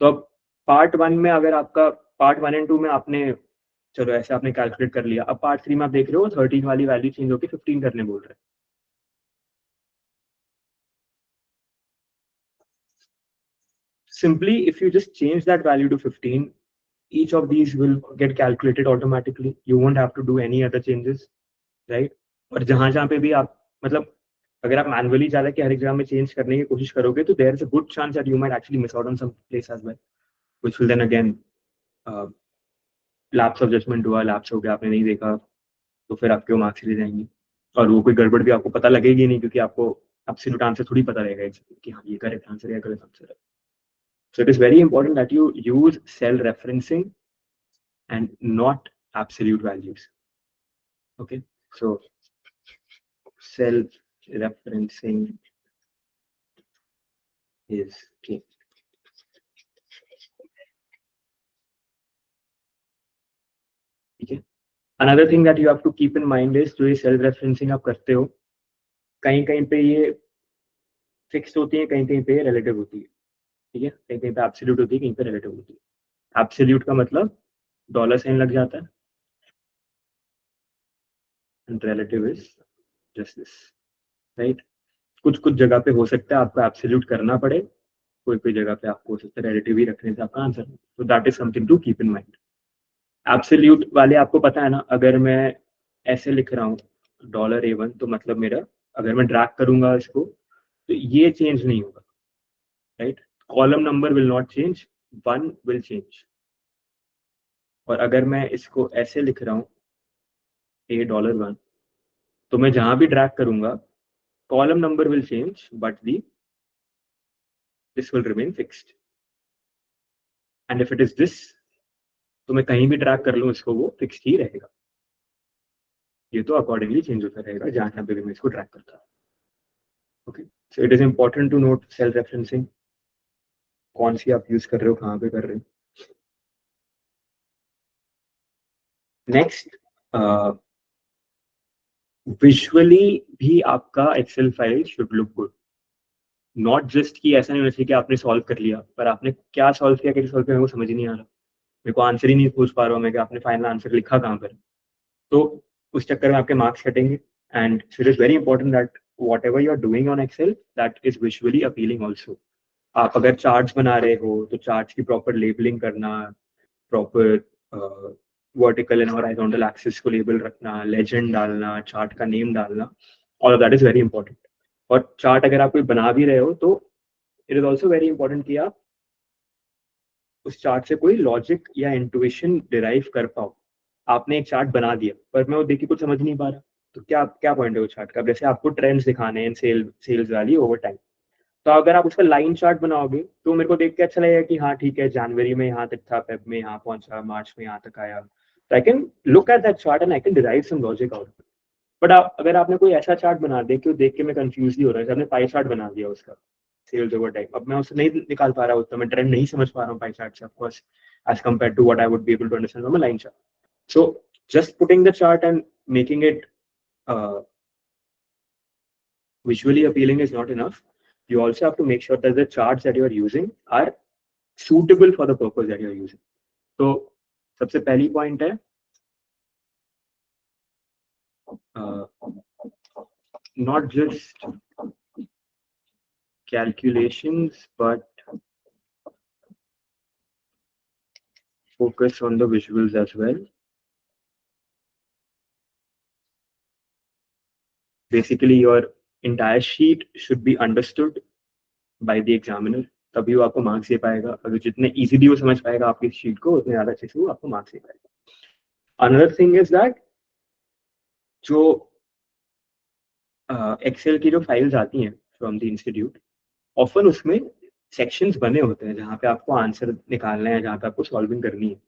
तो अब पार्ट 1 में अगर आपका पार्ट 1 एंड 2 में आपने चलो ऐसे आपने कैलकुलेट कर लिया, अब पार्ट 3 में आप देख रहे हो 13 वाली वैल्यू चेंज होकर 15 करने बोल रहे हैं। Simply, if you just change that value to 15, each of these will get calculated automatically. You won't have to do any other changes, right? और जहां जहां पे भी आप मतलब अगर आप मैनुअली ज्यादा के हर एग्जाम में चेंज करने की कोशिश करोगे, तो there is a good chance that you might actually miss out on some place as well, which will then again lapse of judgement हुआ, लैप्स हो गया, आपने नहीं देखा, तो फिर आपके वो मार्क्स ले जाएंगे और वो कोई गड़बड़ भी आपको पता लगेगी नहीं, क्योंकि आपको एब्सोल्यूट आंसर थोड़ी पता रहेगा कि हाँ ये करेक्ट आंसर है, गलत आंसर है। So it is very important that you use cell referencing and not absolute values. Okay, so cell referencing is key. Okay. Another thing that you have to keep in mind is जो ये cell referencing आप करते हो, कहीं कहीं पे ये fixed होती है, कहीं कहीं पे रिलेटिव होती है। ठीक है, कहीं कहीं पे एब्सोल्यूट होती है, कहीं पे रिलेटिव होती है। एब्सोल्यूट का मतलब डॉलर साइन लग जाता है and relative is just this, right. कुछ कुछ जगह पे हो सकता है आपको एब्सोल्यूट करना पड़े, कोई कोई जगह पे आपको हो सकता है रिलेटिव ही रखने से आपका आंसर। तो that is something to keep in mind. Absolute वाले आपको पता है ना, अगर मैं ऐसे लिख रहा हूँ $A1, तो मतलब मेरा अगर मैं ड्रैग करूंगा इसको तो ये चेंज नहीं होगा, right. Column number will not change, 1 will change. और अगर मैं इसको ऐसे लिख रहा हूँ $1, तो मैं जहां भी ड्रैग करूंगा column number will change but this will remain fixed. And if it is this, तो मैं कहीं भी ड्रैग कर लूँ इसको, वो फिक्स्ड ही रहेगा। ये तो अकॉर्डिंगली चेंज होता रहेगा जहां पे भी मैं इसको ड्रैग करता हूँ। Okay, so it is important to note cell referencing, कौन सी आप यूज कर रहे हो, कहाँ पे कर रहे हो। नेक्स्ट, विजुअली भी आपका Excel file should look good. Not just कि ऐसा नहीं होना चाहिए कि आपने सॉल्व कर लिया, पर आपने क्या सॉल्व किया, कैसे सॉल्व किया, मेरे को समझ ही नहीं आ रहा, मेरे को आंसर ही नहीं पूछ पा रहा हूँ मैं कि आपने फाइनल आंसर लिखा कहाँ पर। तो उस चक्कर में आपके मार्क्स कटेंगे। And it is very important that whatever you are doing on Excel, that is visually appealing also. आप अगर चार्ट्स बना रहे हो तो चार्ट्स की प्रॉपर लेबलिंग करना, proper vertical and horizontal axis को लेबल रखना, लेजेंड डालना, चार्ट का नेम डालना, all of that is very important. और चार्ट अगर आप कोई बना भी रहे हो तो it is also very important कि आप उस चार्ट से कोई लॉजिक या इंट्यूशन डिराइव कर पाओ। आपने एक चार्ट बना दिया पर मैं वो देख के कुछ समझ नहीं पा रहा, तो क्या क्या पॉइंट है वो चार्ट का। जैसे आपको ट्रेंड्स दिखाने हैं सेल्स वाली ओवर टाइम, तो अगर आप उसका लाइन चार्ट बनाओगे तो मेरे को देख के अच्छा लगेगा कि हाँ ठीक है, जनवरी में यहाँ तक था, फेब में यहाँ पहुंचा, मार्च में यहाँ तक आया, तो I can look at that chart and I can derive some logic out. But अगर आपने कोई ऐसा चार्ट बना दिया कि वो देख के मैं कंफ्यूज ही हो रहा है, आपने पाई चार्ट बना दिया उसका, sales over time. अब मैं उसे नहीं निकाल पा रहा हूँ, तो मैं ट्रेंड नहीं समझ पा रहा हूँ पाई चार्ट से, of course, as compared to what I would be able to understand from a line chart. So just putting the chart and making it visually appealing is not enough. You also have to make sure that the charts that you are using are suitable for the purpose that you are using. So सबसे पहली point है not just calculations but focus on the visuals as well. Basically your entire sheet should be understood by the examiner, तभी वो आपको marks दे पाएगा. अगर जितने easily वो समझ पाएगा आपकी शीट को, उतने ज्यादा अच्छे से वो आपको मार्क्स दे पाएगा. अनदर थिंग इज दैट जो एक्सेल की जो फाइल्स आती हैं फ्रॉम द इंस्टीट्यूट, ऑफन उसमें सेक्शंस बने होते हैं जहाँ पे आपको आंसर निकालना है, जहाँ पे आपको सॉल्विंग करनी है.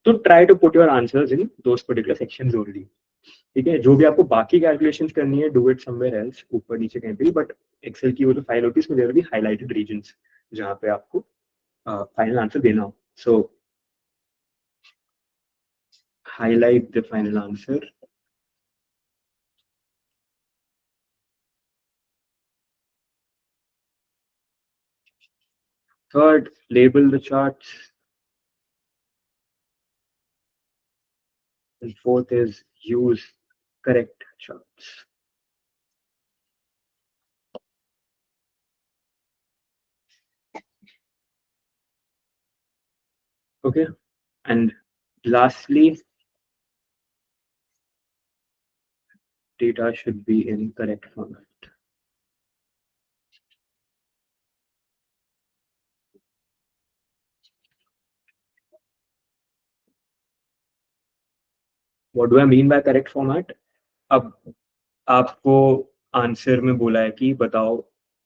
तो try to put your answers in those particular sections only. ठीक है, जो भी आपको बाकी कैलकुलेशंस करनी है, डू इट समवेयर एल्स, ऊपर नीचे कहीं पे. बट एक्सेल की वो जो फाइल होती है उसमें there will be highlighted regions जहाँ पे आपको फाइनल आंसर देना हो. सो highlight the final answer. Third, label the charts. And fourth is use correct charts. Okay, and lastly, data should be in correct format. What do I mean by correct format? अब आपको answer में बोला है कि बताओ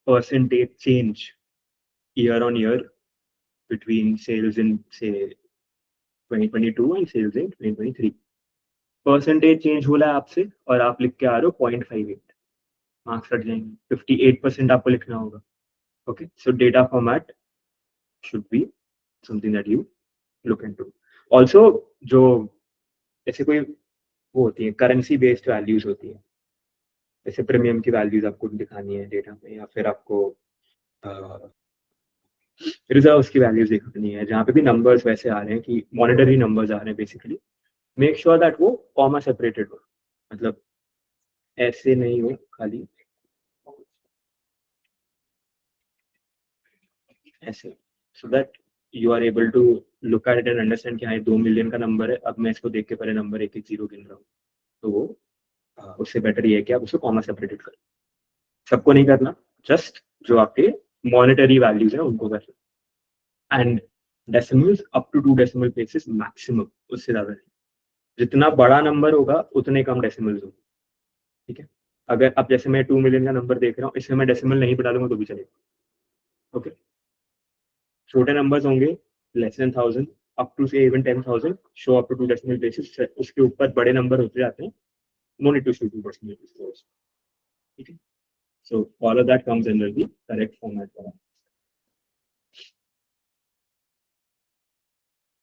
percentage change year on year between sales in say 2022 and sales in 2023. Percentage change बोला है आपसे और आप लिख के आ रहे हो 0.58, मार्क्स कट जाएंगे. 58% आपको लिखना होगा. Okay, so data format should be something that you look into. Also, जो जैसे कोई वो होती है करेंसी बेस्ड वैल्यूज होती है, जैसे प्रीमियम की वैल्यूज आपको दिखानी है डेटा में, या फिर आपको रिजर्व्स की वैल्यूज दिखानी है, जहाँ पे भी नंबर्स वैसे आ रहे हैं कि मॉनेटरी नंबर्स आ रहे हैं. बेसिकली मेक श्योर दैट वो कॉमा सेपरेटेड हो, मतलब ऐसे नहीं हो खाली ऐसे, so that you are able to look at it and understand कि हाँ 2 मिलियन का नंबर है, अब मैं इसको देख के पहले नंबर 110 गिन रहा हूँ. तो वो उससे बेटर ये है कि आप उसको कॉमा सेपरेटेड करें. सबको नहीं करना, जस्ट जो आपके मॉनेटरी वैल्यूज हैं उनको करना. And decimals up to 2 decimal places maximum, उससे ज्यादा नहीं. जितना बड़ा नंबर होगा उतने कम डेसिमल्स होंगे. ठीक है, अगर अब जैसे मैं 2 मिलियन का नंबर देख रहा हूँ, इसमें मैं डेसिमल नहीं बता दूंगा तो भी चलेगा. ओके, छोटे नंबर्स होंगे लेस देन 1000 अप टू से even 10,000 show up to 2 decimal places. उसके ऊपर बड़े नंबर होते जाते हैं, no need to show 2 decimal places. ठीक है, so all of that comes under the correct format.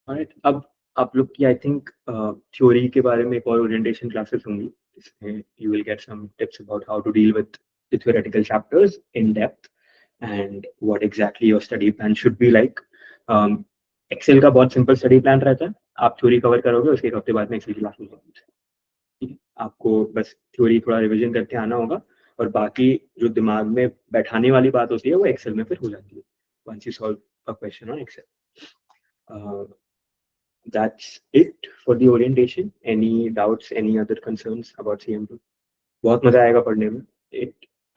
Alright, अब आप लोग की आई थिंक थ्योरी के बारे में एक और ओरिएंटेशन क्लासेस होंगी, जिसमें you will get some tips about how to deal with the theoretical chapters in depth and what exactly your study plan should be like. Excel का बहुत सिंपल स्टडी प्लान रहता है. आप थ्योरी कवर करोगे, उसके एक हफ्ते बाद में एक्सेल की क्लासेस होंगी. ठीक है, आपको बस थ्योरी थोड़ा रिविजन करके आना होगा, और बाकी जो दिमाग में बैठाने वाली बात होती है वो एक्सेल में फिर हो जाती है once you solve a question on Excel. That's it for the orientation. Any doubts, any other concerns about CM2? बहुत मजा आएगा पढ़ने में.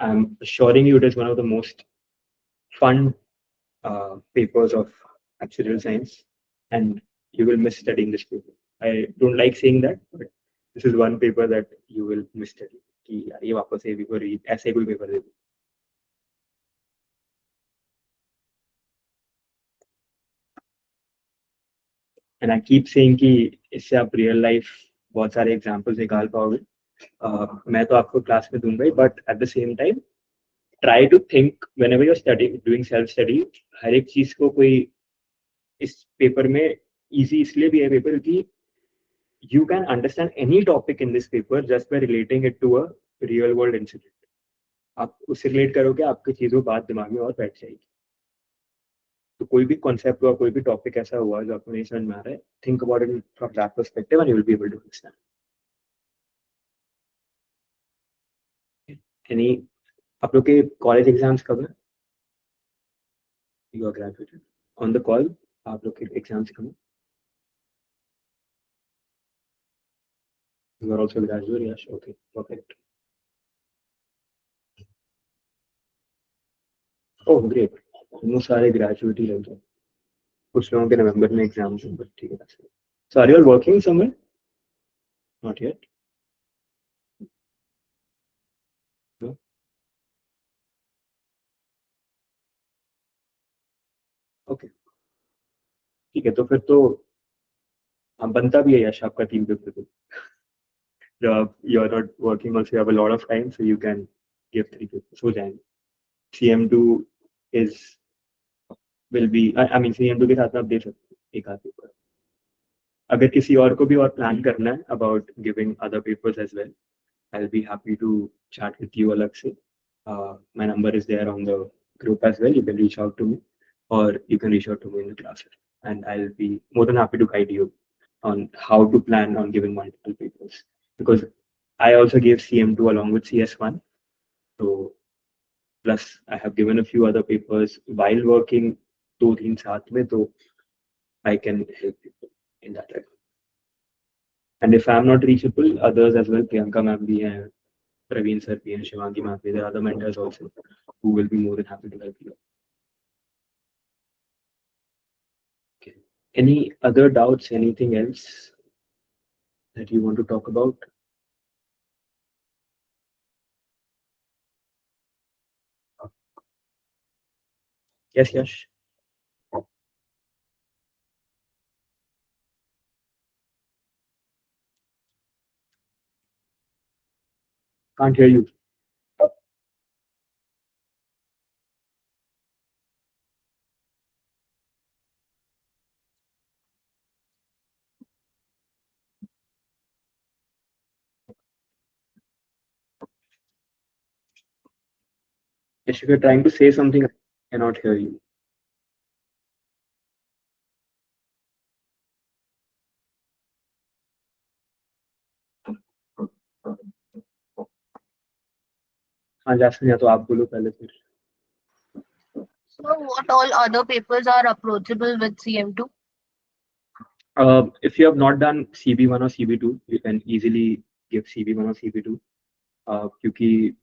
I'm assuring you it is one of the most fun papers of actuarial science, and you will miss studying this paper. I don't like saying that, but this is one paper that you will miss studying. कि यार ये वापस ये paper ऐसे कोई paper they. And I keep saying कि इससे आप रियल लाइफ बहुत सारे एग्जांपल्स निकाल पाओगे. मैं तो आपको क्लास में दूंगा ही, but at the same time try to think whenever you're studying, doing self-study, हर एक चीज को कोई इस पेपर में easy इसलिए भी है पेपर कि you can understand any topic in this paper just by relating it to a real world incident. आप उससे रिलेट करोगे, आपकी चीजों बात दिमाग में और बैठ जाएगी. तो कोई भी कॉन्सेप्ट हुआ, कोई भी टॉपिक ऐसा हुआ जो आपको नहीं समझ में आ रहा है, think about it from that perspective and you will be able to understand. Any आप लोग के कॉलेज एग्जाम्स कब है? You are graduated on the call. आप लोग के एग्जाम्स कब है? You are also graduate. Yes, okay, perfect. Oh great, दोनों सारे ग्रेजुएट ही लग जाए. कुछ लोगों के नवंबर में एग्जाम्स हैं, बट ठीक है. So are you all working somewhere? Not yet. Okay, ठीक है. तो फिर तो हम बनता भी है यश आपका 3 पेपर को. You are not working also, you have a lot of time, so you can give 3 papers. हो जाएंगे. CM2 will be, I mean CM2 के साथ में आप दे सकते हो एक आध पेपर. अगर किसी और को भी और प्लान करना है about giving other papers as well, I'll be happy to chat with you अलग से. My number is there on the group as well. You can reach out to me, or you can reach out to me in the class, and I'll be more than happy to guide you on how to plan on giving multiple papers, because I also gave CM2 along with CS1. So plus I have given a few other papers while working 2-3 साथ में, तो I can help you in that way. And if I'm not reachable, others as well, Priyanka ma'am bhi hai, Praveen sir bhi hai, Shivangi ma'am bhi, there are other mentors also who will be more than happy to help you. Okay. Any other doubts, anything else that you want to talk about? Yes, Yash. Can't hear you. Yes, if you're trying to say something, I cannot hear you. हाँ जैसे, या तो आप बोलो पहले फिर. So what all other papers are approachable with CM2? If you have not done CB1 or CB2, you can easily give CB1 or CB2. क्योंकि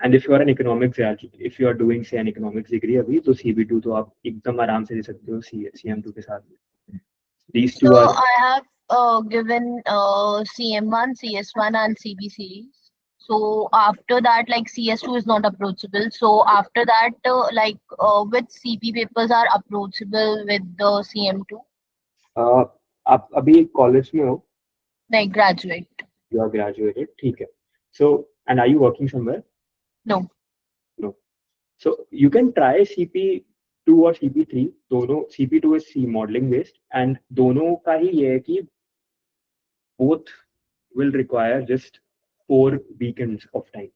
and if you are an economics graduate, if you are doing say an economics degree अभी, तो CB2 तो आप एकदम आराम से दे सकते हो CM2 के साथ. These two So are. I have given CM1, CS1 and CB series. So after that, like CS2 is not approachable. So after that, which CP papers are approachable with the CM2? आप अभी college में हो? Like graduate. You are graduated, ठीक है. So and are you working somewhere? No. No. So you can try CP2 or CP3. दोनों CP2 is C modeling based, and दोनों का ही ये है कि both will require just 4 weekends of time.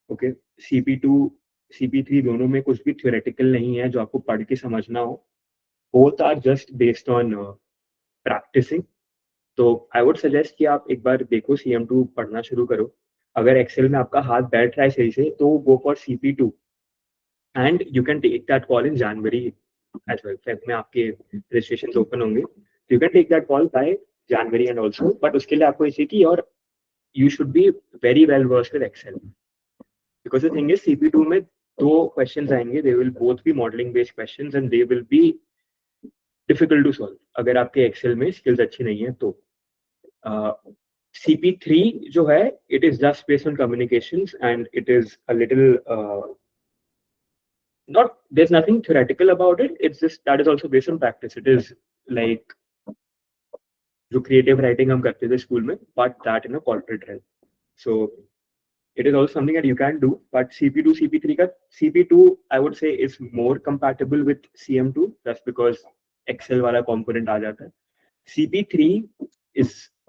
Okay, CP2, CP3 दोनों में कुछ भी theoretical नहीं है जो आपको पढ़ के समझना हो. Both are just based on practicing. तो I would suggest कि आप एक बार देखो CM2 पढ़ना शुरू करो. अगर एक्सेल में आपका हाथ बैठ रहा है सही से, तो go for CP2, and you can take that call in January as well. Feb में आपके registrations open होंगे, you can take that call by January and also. But उसके लिए आपको इसे कि और you should be very well versed with Excel, because the thing is CP2 में 2 questions आएंगे, they will both be modeling based questions and they will be difficult to solve अगर आपके Excel में skills अच्छी नहीं है तो. CP3 जो है, it is just based on communications and it is a little not, there's nothing theoretical about it, it's just that is also based on practice. It is like जो creative writing हम करते थे school में, but that in a corporate realm. So It is also something that you can do, but CP2, CP3 ka CP2 I would say is more compatible with CM2 just because Excel wala component aa jata hai. CP3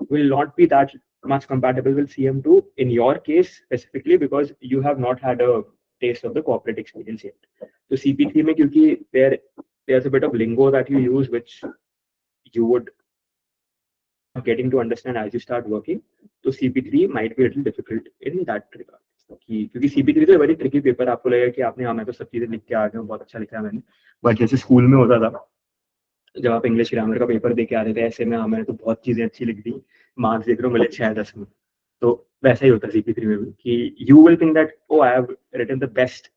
will not be that much compatible with CM2 in your case specifically because you have not had a taste of the corporate experience yet. So CP3 mein kyunki there's a bit of lingo that you use which you would getting to understand as you start working. So CP3 might be a little difficult in that regard. क्योंकि CP3 तो very tricky paper, आपको लगेगा कि आपने मैं तो सब चीजें लिख के आ गया हूँ, बहुत अच्छा लिखा है मैंने, बट जैसे स्कूल में होता था जब आप इंग्लिश ग्रामर का पेपर दे के आते थे ऐसे में मैंने तो बहुत चीजें अच्छी लिख दी, मार्क्स देख रहे हो मिले 6-10 में, तो वैसा ही होता है CP3 में भी कि you will think that oh I have written the best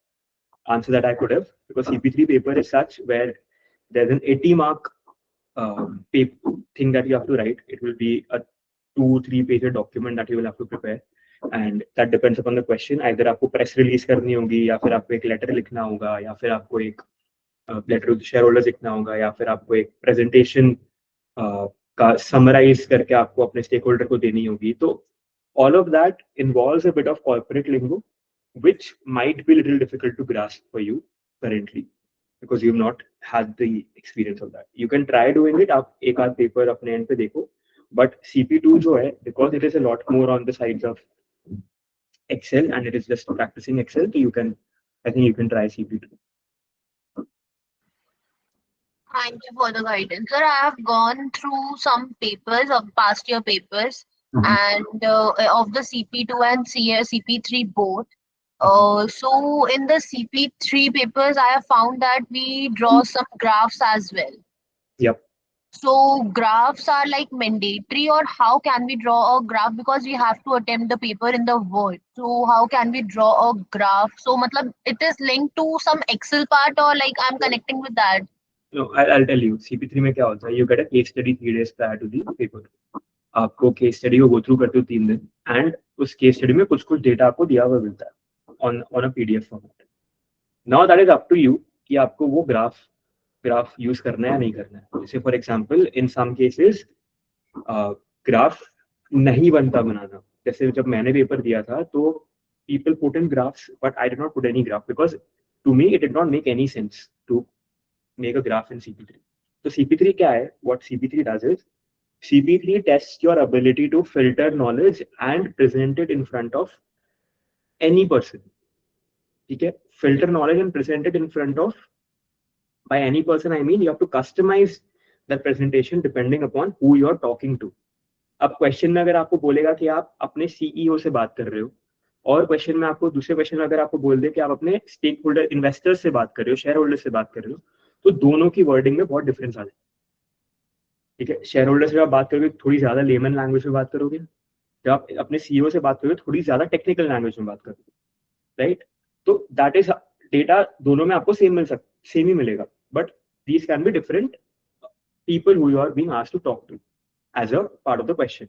answer that I could have, because CP3 paper is such where there's an 80 mark thing that you have to write. It will be a 2-3 page document that you will have to prepare, and that depends upon the question. Either आपको press release करनी होगी, या फिर आपको एक letter लिखना होगा, या फिर आपको एक letter to shareholders लिखना होगा, या फिर आपको एक presentation का summarize करके आपको अपने stakeholder को देनी होगी. तो all of that involves a bit of corporate lingo, which might be a little difficult to grasp for you currently because you've not had the experience of that. You can try doing it. आप एक आध paper अपने end पे देखो, but CP2 जो है, because it is a lot more on the sides of Excel and it is just practicing Excel, so I think you can try CP2. Thank you for the guidance, sir. I have gone through some papers of past year papers and of the CP2 and CP3 both. So in the CP3 papers, I have found that we draw some graphs as well. Yep. So graphs are like mandatory, or how can we draw a graph, because we have to attempt the paper in the Word. So how can we draw a graph? So matlab, it is linked to some Excel part, or like I'm connecting with that? No, I'll tell you. CP3 में क्या होता है? You get a case study 3 days prior to the paper. आपको case study को go through करते हो 3 दिन, and उस case study में कुछ डेटा आपको दिया हुआ मिलता है on a PDF format. Now that is up to you कि आपको वो ग्राफ यूज करना है या नहीं करना है. जैसे for example in some cases graph नहीं बनता बनाना. जैसे जब मैंने पेपर दिया था तो people put in graphs, but I did not put any graph because to me it did not make any sense to make a graph in CP3. So CP3 क्या है? What CP3 does is CP3 tests your ability to filter knowledge and present it in front of any person. ठीक है? Filter knowledge and present it in front of, by any person I mean you have to customize that presentation depending upon who you're talking to. अब question में अगर आपको बोलेगा कि आप अपने सीईओ से बात कर रहे हो, और क्वेश्चन में आपको दूसरे क्वेश्चन में अगर आपको बोल दे कि आप अपने स्टेक होल्डर इन्वेस्टर्स से बात कर रहे हो, शेयर होल्डर से बात कर रहे हो, तो दोनों की वर्डिंग में बहुत डिफरेंस आ जाए. ठीक है, शेयर होल्डर से आप बात करोगे थोड़ी ज्यादा लेमन लैंग्वेज में बात करोगे, जब आप अपने सीईओ से बात करोगे थोड़ी ज्यादा टेक्निकल लैंग्वेज में बात करोगे, राइट? तो दैट इज डेटा दोनों में आपको सेम ही मिलेगा, but these can be different people who you are being asked to talk to as a part of the question.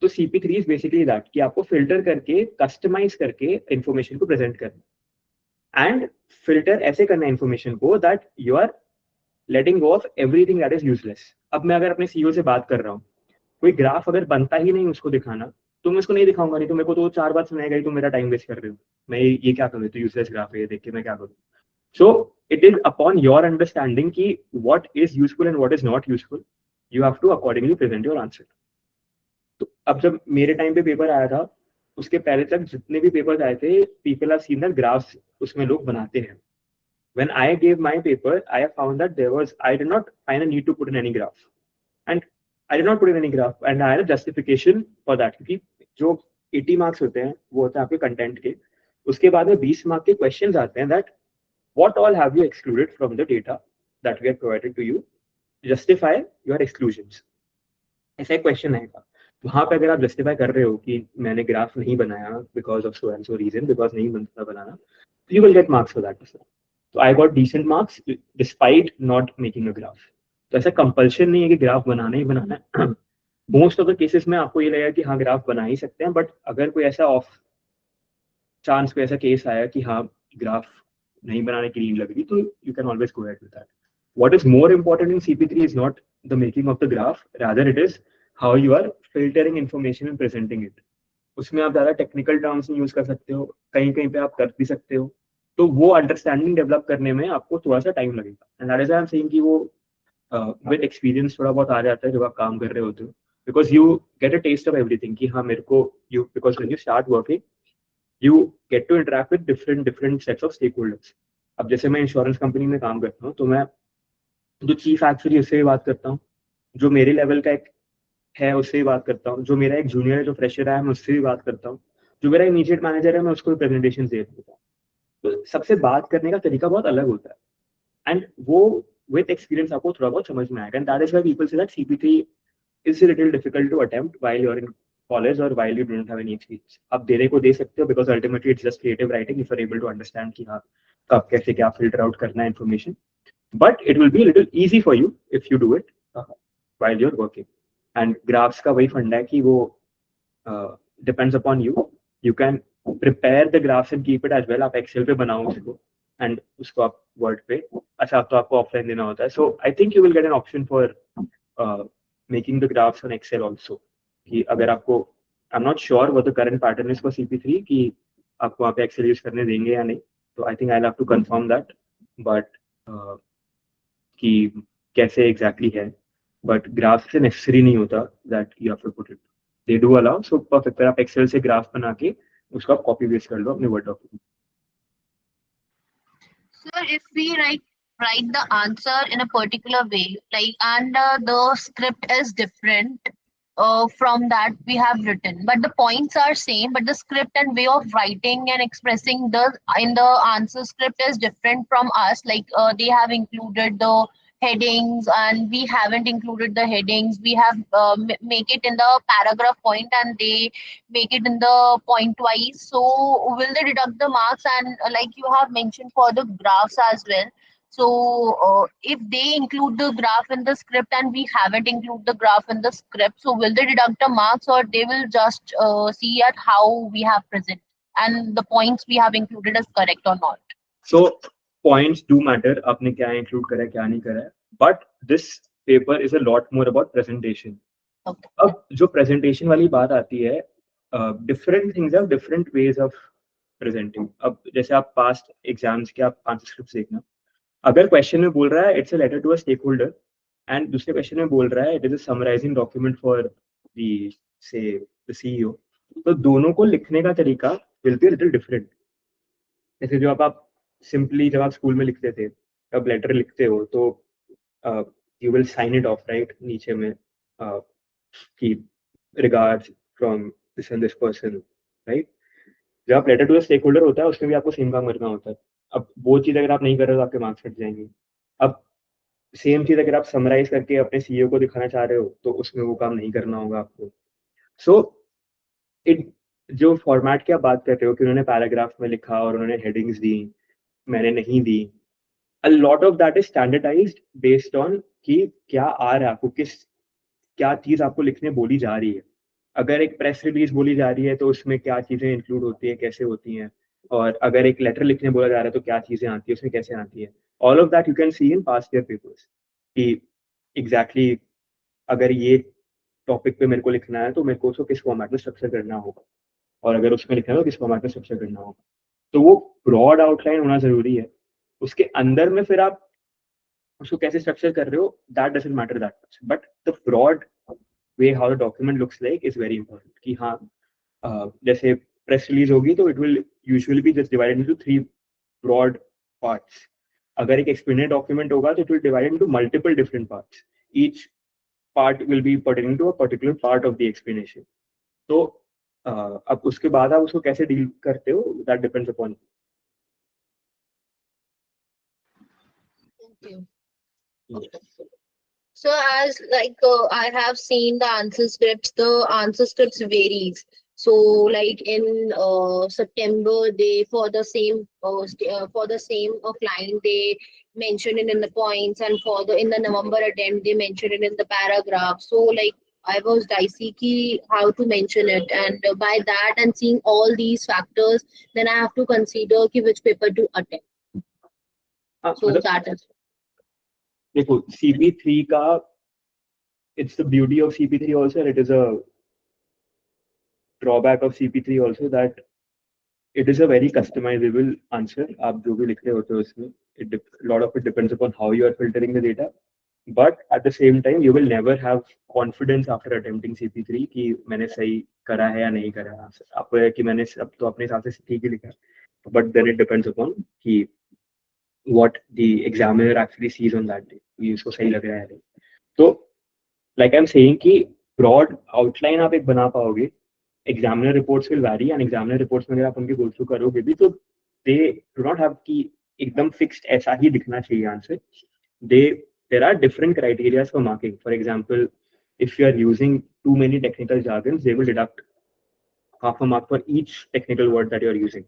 तो CP3 is basically that कि आपको फिल्टर करके कस्टमाइज करके इंफॉर्मेशन को प्रेजेंट करना, एंड फिल्टर ऐसे करना इंफॉर्मेशन को that you are letting go of everything that is useless. अब मैं अगर अपने सीईओ से बात कर रहा हूँ, कोई ग्राफ अगर बनता ही नहीं उसको दिखाना, तो मैं उसको नहीं दिखाऊंगा, नहीं तो मेरे को तो 4 बार सुनाएगा ही तो मेरा टाइम वेस्ट कर रहे हो, मैं ये क्या करूँ, तो यूजलेस ग्राफ है ये देख के मैं क्या करूँ. So it is upon your understanding कि what is useful and what is not useful. You have to accordingly present your answer. तो अब जब मेरे टाइम पे पेपर आया था, उसके पहले तक जितने भी पेपर्स आए थे, people have seen that graphs उसमें लोग बनाते हैं. When I gave my paper, I found that I did not find a need to put in any graph, and I did not put in any graph, and I had a justification for that. क्योंकि जो 80 marks होते हैं वो होते हैं आपके content के, उसके बाद में 20 मार्क के क्वेश्चंस आते हैं that what all have you excluded from the data that we have provided to you? Justify your exclusions. ऐसा एक क्वेश्चन आएगा, वहां पे अगर आप जस्टिफाई कर रहे हो कि मैंने ग्राफ नहीं बनाया because of so and so reason, because नहीं बनता बनाना, you will get marks for that. तो I got decent marks despite not making a graph. तो ऐसा कंपल्शन नहीं है कि ग्राफ बनाना ही बनाना है. मोस्ट ऑफ द केसेस में आपको ये लगेगा कि हाँ ग्राफ बना ही सकते हैं, बट अगर कोई ऐसा ऑफ चांस कोई ऐसा केस आया कि हाँ ग्राफ नहीं बनाने की नीड लग रही, तो you can always go ahead with that. What is more important in CP3 is not the making of the graph, rather it is how you are filtering information and presenting it. उसमें आप ज़्यादा technical terms use कर सकते हो, कहीं कहीं पे आप कर भी सकते हो, तो वो अंडरस्टैंडिंग डेवलप करने में आपको थोड़ा सा टाइम लगेगा। And that is I am saying कि वो विद एक्सपीरियंस थोड़ा बहुत आ जाता है जब आप काम कर रहे होते हो, because you get a taste of everything कि हाँ मेरे को you because when you start working you get to interact with different different sets of stakeholders. अब जैसे मैं इंश्योरेंस कंपनी में काम करता हूँ, तो मैं जो चीफ एक्चुअरी उससे भी बात करता हूँ, जो मेरे लेवल का एक है उससे भी बात करता हूँ, जो मेरा एक जूनियर है जो फ्रेशर है मैं उससे भी बात करता हूँ, जो मेरा इमीडिएट मैनेजर है मैं उसको भी प्रेजेंटेशन दे देता हूँ। तो सबसे बात करने का तरीका बहुत अलग होता है, एंड वो विद एक्सपीरियंस आपको थोड़ा बहुत समझ में आएगा। And that is why people say that CP3 is a little difficult to attempt while you're in college or while you don't have any experience. आप देने को दे सकते हो because ultimately it's just creative writing if you're able to understand कि हाँ कब कैसे क्या filter out करना है information. But it will be a little easy for you if you do it while you're working. And graphs का वही फंडा है कि वो depends upon you. You can prepare the graphs and keep it as well. आप Excel पे बनाओ उसको and उसको आप Word पे, अच्छा तो आपको offline देना होता है. So I think you will get an option for making the graphs on Excel also. कि अगर आपको I'm not sure what the current pattern is for CP3 कि आपको वहाँ पे Excel यूज करने देंगे या नहीं, तो I think I'll have to confirm that, but कि कैसे exactly है, but ग्राफ से necessary नहीं होता that you have to put it. They do allow, so perfect. फिर आप Excel से ग्राफ बना के उसको आप copy paste कर लो अपने Word document. Sir, if we write the answer in a particular way, like and the script is different from that we have written, but the points are same, but the script and way of writing and expressing the in the answer script is different from us. Like they have included the headings and we haven't included the headings. We have make it in the paragraph point and they make it in the point twice. So will they deduct the marks? And like you have mentioned for the graphs as well. So if they include the graph in the script and we haven't include the graph in the script, so will they deduct the marks or they will just see at how we have present and the points we have included is correct or not? So points do matter, आपने क्या include करा है क्या नहीं करा है, but this paper is a lot more about presentation. Okay. अब जो presentation वाली बात आती है, different things have different ways of presenting. अब जैसे आप past exams के आप answer scripts देखना, अगर क्वेश्चन में बोल रहा है it's a letter to a stakeholder and दूसरे क्वेश्चन में बोल रहा है it is a summarising document for the say the CEO, तो दोनों को लिखने का तरीका विल बी लिटिल डिफरेंट. जैसे जो आप सिंपली जब आप स्कूल में लिखते थे, जब लेटर लिखते हो तो you will sign it off right नीचे में कि regards from this and this person, right. जब आप letter to the stakeholder होता है उसमें भी आपको सेम काम करना होता है. अब वो चीज अगर आप नहीं कर रहे हो तो आपके मार्क्स कट जाएंगे. अब सेम चीज अगर आप समराइज करके अपने सीईओ को दिखाना चाह रहे हो तो उसमें वो काम नहीं करना होगा आपको. सो इट जो फॉर्मेट की आप बात कर रहे हो कि उन्होंने पैराग्राफ में लिखा और उन्होंने हेडिंग्स दी, मैंने नहीं दी, a lot of that is standardized based on कि क्या आ रहा है आपको, क्या चीज आपको लिखने बोली जा रही है. अगर एक प्रेस रिलीज बोली जा रही है तो उसमें क्या चीजें इंक्लूड होती है, कैसे होती हैं, और अगर एक लेटर लिखने बोला जा रहा है तो क्या चीजें आती है उसमें, कैसे आती है. All of that you can see in past year papers कि एग्जैक्टली अगर ये टॉपिक पे मेरे को लिखना है तो मेरे को उसको किस फॉर्मेट में स्ट्रक्चर करना होगा, और अगर उसमें लिखना है तो किस फॉर्मेट में स्ट्रक्चर करना होगा. तो वो ब्रॉड आउटलाइन होना जरूरी है. उसके अंदर में फिर आप उसको कैसे स्ट्रक्चर कर रहे हो that doesn't matter that much, but the broad way how the document looks like is very important. कि हाँ जैसे प्रेस रिलीज होगी तो it will usually be just divided into 3 broad parts. अगर एक एक्सप्लेनेड डॉक्यूमेंट होगा तो it will divided into multiple different parts. Each part will be pertaining to a particular part of the explanation. तो अब उसके बाद आप उसको कैसे डील करते हो that depends upon. Thank you. So as like I have seen the answer scripts varies. So like in September they for the same client they mention it in the points, and for the in the November attempt they mention it in the paragraph. So like I was dicey ki how to mention it, and by that and seeing all these factors, then I have to consider ki which paper to attempt. So that is. देखो CP3 का it's the beauty of CP3 also, and it is a drawback of CP3 also that it is a very customizable answer. आप जो भी लिख रहे होते हो उसमें, lot of it depends upon how you are filtering the data. But at the same time, you will never have confidence after attempting CP3 कि मैंने सही करा है या नहीं करा है. आपको है कि मैंने अब तो अपने हिसाब से ठीक ही लिखा. But then it depends upon कि what the examiner actually sees on that day. कि उसको सही लग रहा है नहीं. तो like I'm saying कि broad outline आप एक बना पाओगे. Examiner reports will vary and examiner reports में अगर आप उनके go through करोगे भी तो they do not have कि एकदम fixed ऐसा ही दिखना चाहिए answer. There are different criteria for marking. For example, if you are using too many technical jargons, they will deduct half a mark for each technical word that you are using.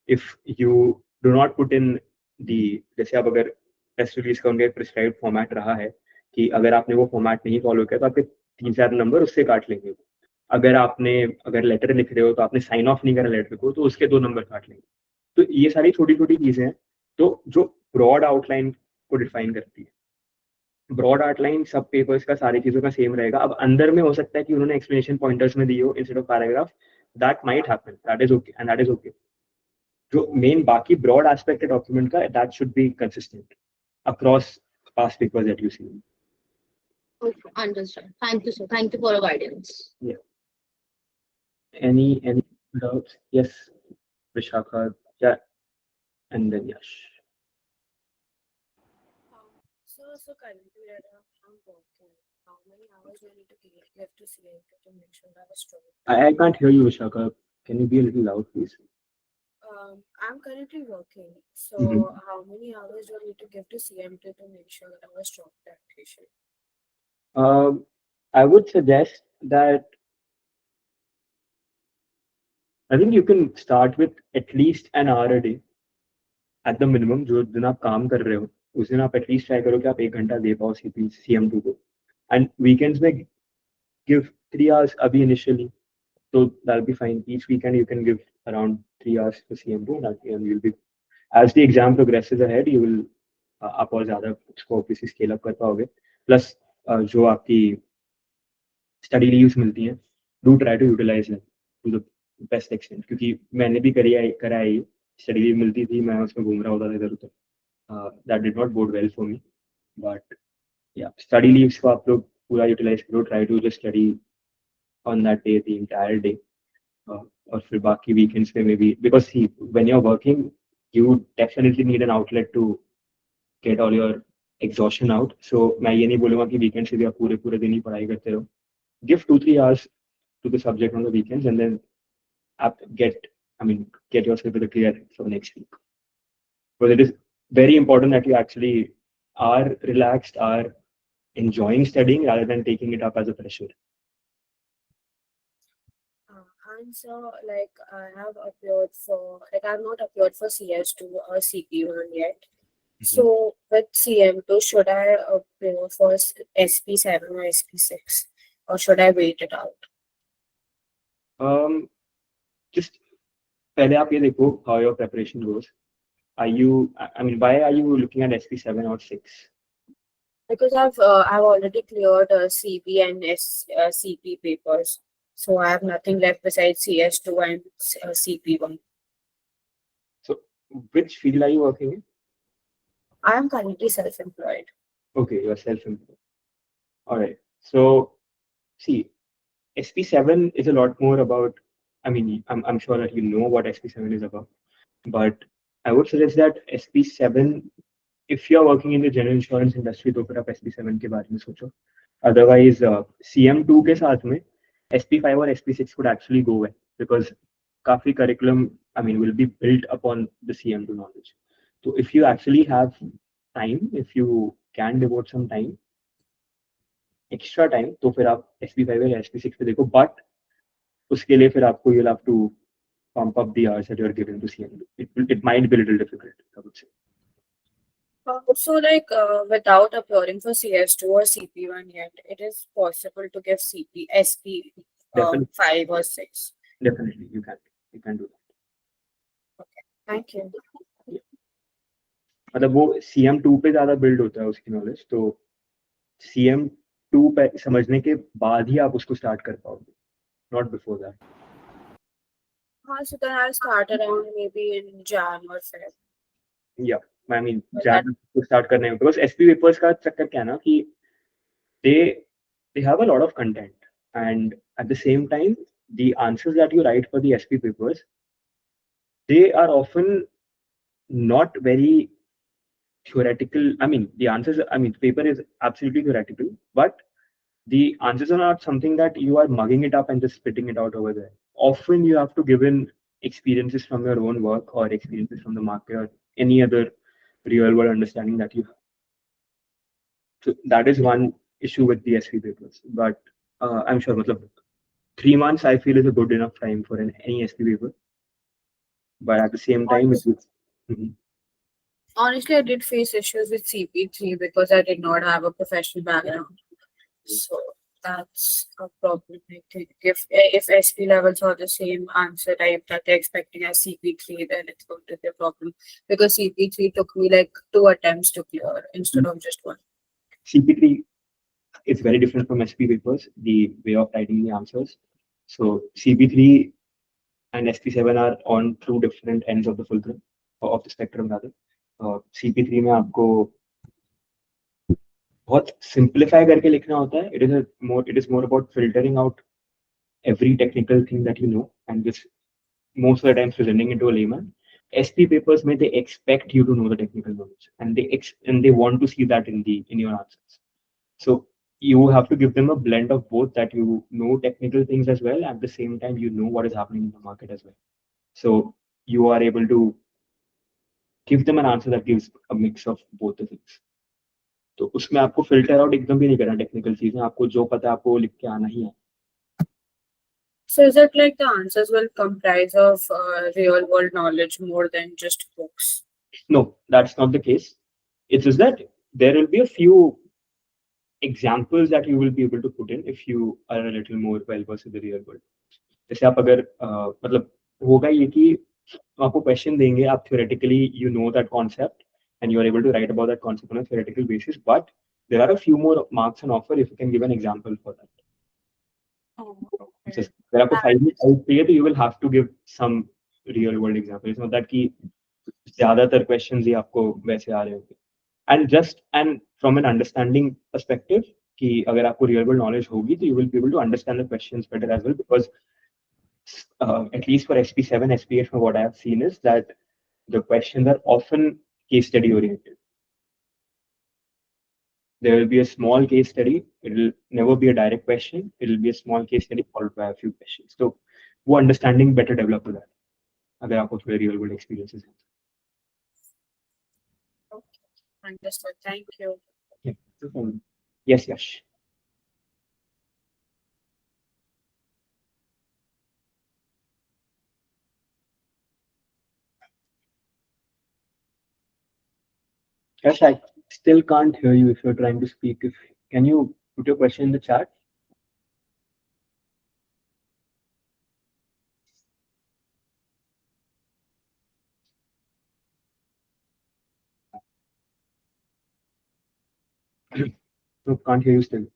If you do not put in the, जैसे आप अगर test release का उनका prescribe format रहा है कि अगर आपने वो फॉर्मेट नहीं फॉलो किया तो आपके 3-4 नंबर उससे काट लेंगे. अगर लेटर लिख रहे हो तो आपने साइन ऑफ नहीं करा लेटर को तो उसके 2 नंबर काट लेंगे. तो ये सारी छोटी छोटी चीजें हैं तो जो ब्रॉड आउटलाइन को डिफाइन करती है. ब्रॉड आउटलाइन सब पेपर्स का सारी चीजों का सेम रहेगा. अब अंदर में हो सकता है कि उन्होंने एक्सप्लेनेशन पॉइंटर्स में दी हो instead of paragraph. That might happen, that is okay and that is okay. जो मेन बाकी ब्रॉड एस्पेक्ट है डॉक्यूमेंट का, that should be consistent across past papers that you see. Okay, understand. Thank you, sir. Thank you for your guidance. Yeah. Any doubts? Yes, Vishakha. Yeah, and then Yash. So currently I'm working. How many hours do I need to give to CM2 to make sure I have a strong? I can't hear you, Vishakha. Can you be a little loud, please? I'm currently working. So how many hours do I need to give to CM2 to make sure that I have a strong practitioner? I would suggest that I think you can start with at least an hour a day at the minimum. जो दिन आप काम कर रहे हो उस दिन आप at least try करो कि आप 1 घंटा दे पाओ CM2 को. And weekends में give 3 hours अभी initially. So that'll be fine. Each weekend you can give around 3 hours for CM2 and you'll be, as the exam progresses ahead, you will आप और ज़्यादा उसको obviously scale up कर पाओगे. Plus जो आपकी study leaves मिलती हैं, do try to utilize them to the best extent. क्योंकि मैंने भी करा है study leave मिलती थी, मैं उसमें घूम रहा होता था इधर उधर. That did not bode well for me. But yeah, study leaves को आप लोग पूरा utilize करो. Try to just study on that day the entire day. और फिर बाकी weekends में maybe, because see, when you're working, you definitely need an outlet to get all your exhaustion out. So मैं ये नहीं बोलूँगा कि weekend से भी आप पूरे दिन ही पढ़ाई करते रहो. Give 2-3 hours to the subject on the weekends and then get yourself with a clear head for next week. But it is very important that you actually are relaxed, are enjoying studying rather than taking it up as a pressure. And so, I have not appeared for CS2 or CP1 yet. So with CM2, should I appear for SP7 or SP6, or should I wait it out? Just पहले आप ये देखो how your preparation goes. Why are you looking at SP7 or 6? Because I've already cleared CP and CP papers, so I have nothing left besides CS2 and CP1. So which field are you working in? I am currently self-employed. Okay, you are self-employed. All right. So see, SP7 is a lot more about, I'm sure that you know what SP7 is about, but I would suggest that SP7, if you're working in the general insurance industry, तो फिर आप SP7 के बारे में सोचो. Otherwise, CM2 के साथ में SP5 or SP6 could actually go well because काफी curriculum, will be built upon the CM2 knowledge. So if you actually have time, if you can devote some time, extra time, तो फिर आप SP5 या SP6 पे देखो. But उसके लिए फिर आपको you'll have to pump up the hours that you're giving to CM2. It might be a little difficult, I would say. So without appearing for CS2 or CP1 yet, it is possible to give SP 5 or 6. Definitely, you can do that. Okay, thank you. मतलब वो CM2 पे ज़्यादा build होता है उसकी knowledge, तो CM2 पे समझने के बाद ही आप उसको start कर पाओगे, not before that. So then I'll start around maybe in Jan or Feb. Yeah, I mean, Well, Jan to start करने में because SP papers का चक्कर क्या है ना कि they have a lot of content, and at the same time, the answers that you write for the SP papers, they are often not very theoretical. I mean, the answers, I mean, paper is absolutely theoretical, but the answers are not something that you are mugging it up and just spitting it out over there. Often you have to give in experiences from your own work or experiences from the market or any other real world understanding that you have. So that is one issue with the SP papers. But I'm sure matlab, 3 months I feel is a good enough time for any SP paper. But at the same time, it would. Mhm. honestly, I did face issues with CP3 because I did not have a professional background. So that's a problem. I think if SP levels are the same answer type that they're expecting as CP3, then it's going to be a problem because CP3 took me like 2 attempts to clear instead of just one. CP3 is very different from SP papers, the way of writing the answers. So CP3 and SP7 are on two different ends of the fulcrum, of the spectrum rather. CP3 में आपको बहुत simplify करके लिखना होता है. It is more about filtering out every technical thing that you know and just most of the times presenting it to a layman. SP papers may they expect you to know the technical knowledge and they want to see that in your answers. So you have to give them a blend of both, that you know technical things as well, at the same time you know what is happening in the market as well. So you are able to give them an answer that gives a mix of both the things. तो उसमें आपको filter out एकदम भी नहीं करना technical चीजें, आपको जो पता है आपको वो लिख के आना ही है. So is it like the answers will comprise of real world knowledge more than just books? No, that's not the case. It's just that there will be a few examples that you will be able to put in if you are a little more well versed in the real world. जैसे आप अगर मतलब होगा ये कि आपको question देंगे, आप theoretically you know that concept and you are able to write about that concept on a theoretical basis, but there are a few more marks on offer if you can give an example for that. Just अगर आपको 5 में 5 चाहिए तो you will have to give some real world example. It's not that कि ज्यादातर questions ही आपको वैसे आ रहे होंगे. And from an understanding perspective कि अगर आपको real world knowledge होगी तो you will be able to understand the questions better as well, because at least for SP7, SP8, from what I have seen is that the questions are often case study oriented. There will be a small case study. It will never be a direct question. It will be a small case study followed by a few questions. So वो understanding better develop हो जाता है अगर आपको थोड़े real world experiences हैं. Understood. Thank you. Yeah. Yes, Yash. Yash, I still can't hear you if you're trying to speak. Can you put your question in the chat? No, can't hear you still.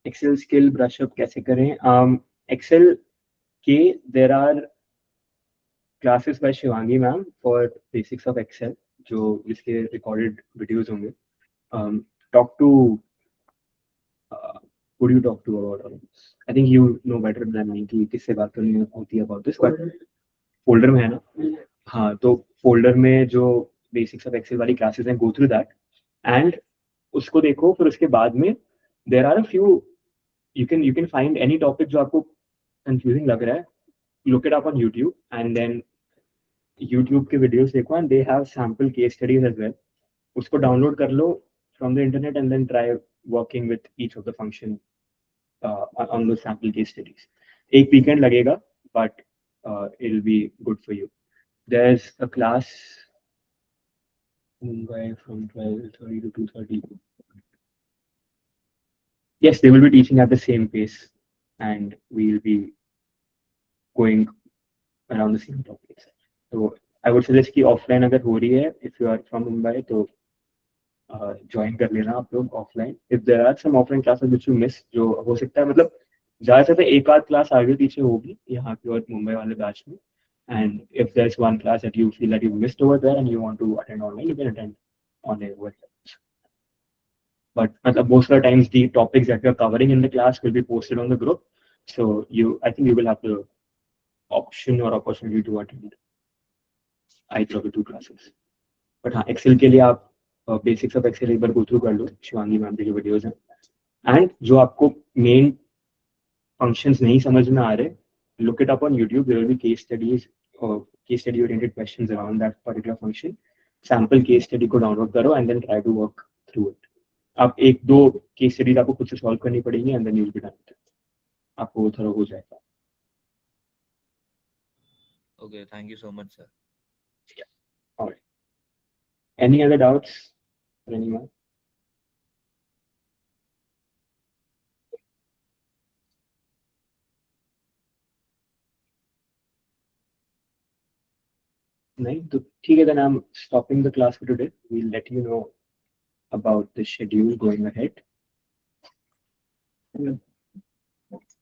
Excel skill brush up कैसे करें? Excel के there are classes by Shivangi ma'am for basics of Excel, जो जिसके recorded videos होंगे. Talk to who do you talk to about all this? I think you know better than me कि किससे बात करनी होती है about this, but folder में है ना? हाँ, तो folder में जो basics of Excel वाली classes हैं, go through that and उसको देखो. फिर उसके बाद में there are a few, you can find any topic जो आपको confusing लग रहा है, look it up on YouTube and then YouTube के videos देखो and they have sample case studies as well. उसको download कर लो from the internet and then try working with each of the function on those sample case studies. एक weekend लगेगा, but it'll be good for you. There's a class Mumbai from 12:30 to 2:30. Yes, they will be teaching at the same pace, and we'll be going around the same topics. So I would suggest कि offline अगर हो रही है, if you are from Mumbai, तो join कर लेना आप लोग offline. If there are some offline classes which you miss, जो हो सकता है मतलब ज्यादा से ज्यादा एक आध क्लास आगे पीछे होगी यहाँ की और मुंबई वाले बैच में. And if there is one class that you feel that you missed over there and you want to attend online, you can attend online over there. But most of the times the topics that we are covering in the class will be posted on the group, so I think you will have the option or opportunity to attend either of the two classes. But हाँ, Excel के लिए आप basics of Excel एक बार go through कर लो, Shivangi ma'am की जो videos हैं. And जो आपको मेन फंक्शंस नहीं समझ में आ रहे, look it up on YouTube. There will be case studies or case study oriented questions around that particular function. Sample case study को डाउनलोड करो and then try to work through it. आप एक दो case studies आपको खुद से solve करनी पड़ेगी and then you'll be done with it. आपको वो थोड़ा हो जाएगा. Okay, thank you so much, sir. All right. Any other doubts for anyone? नहीं तो ठीक है, then I'm stopping the class for today. We'll let you know about the schedule going ahead.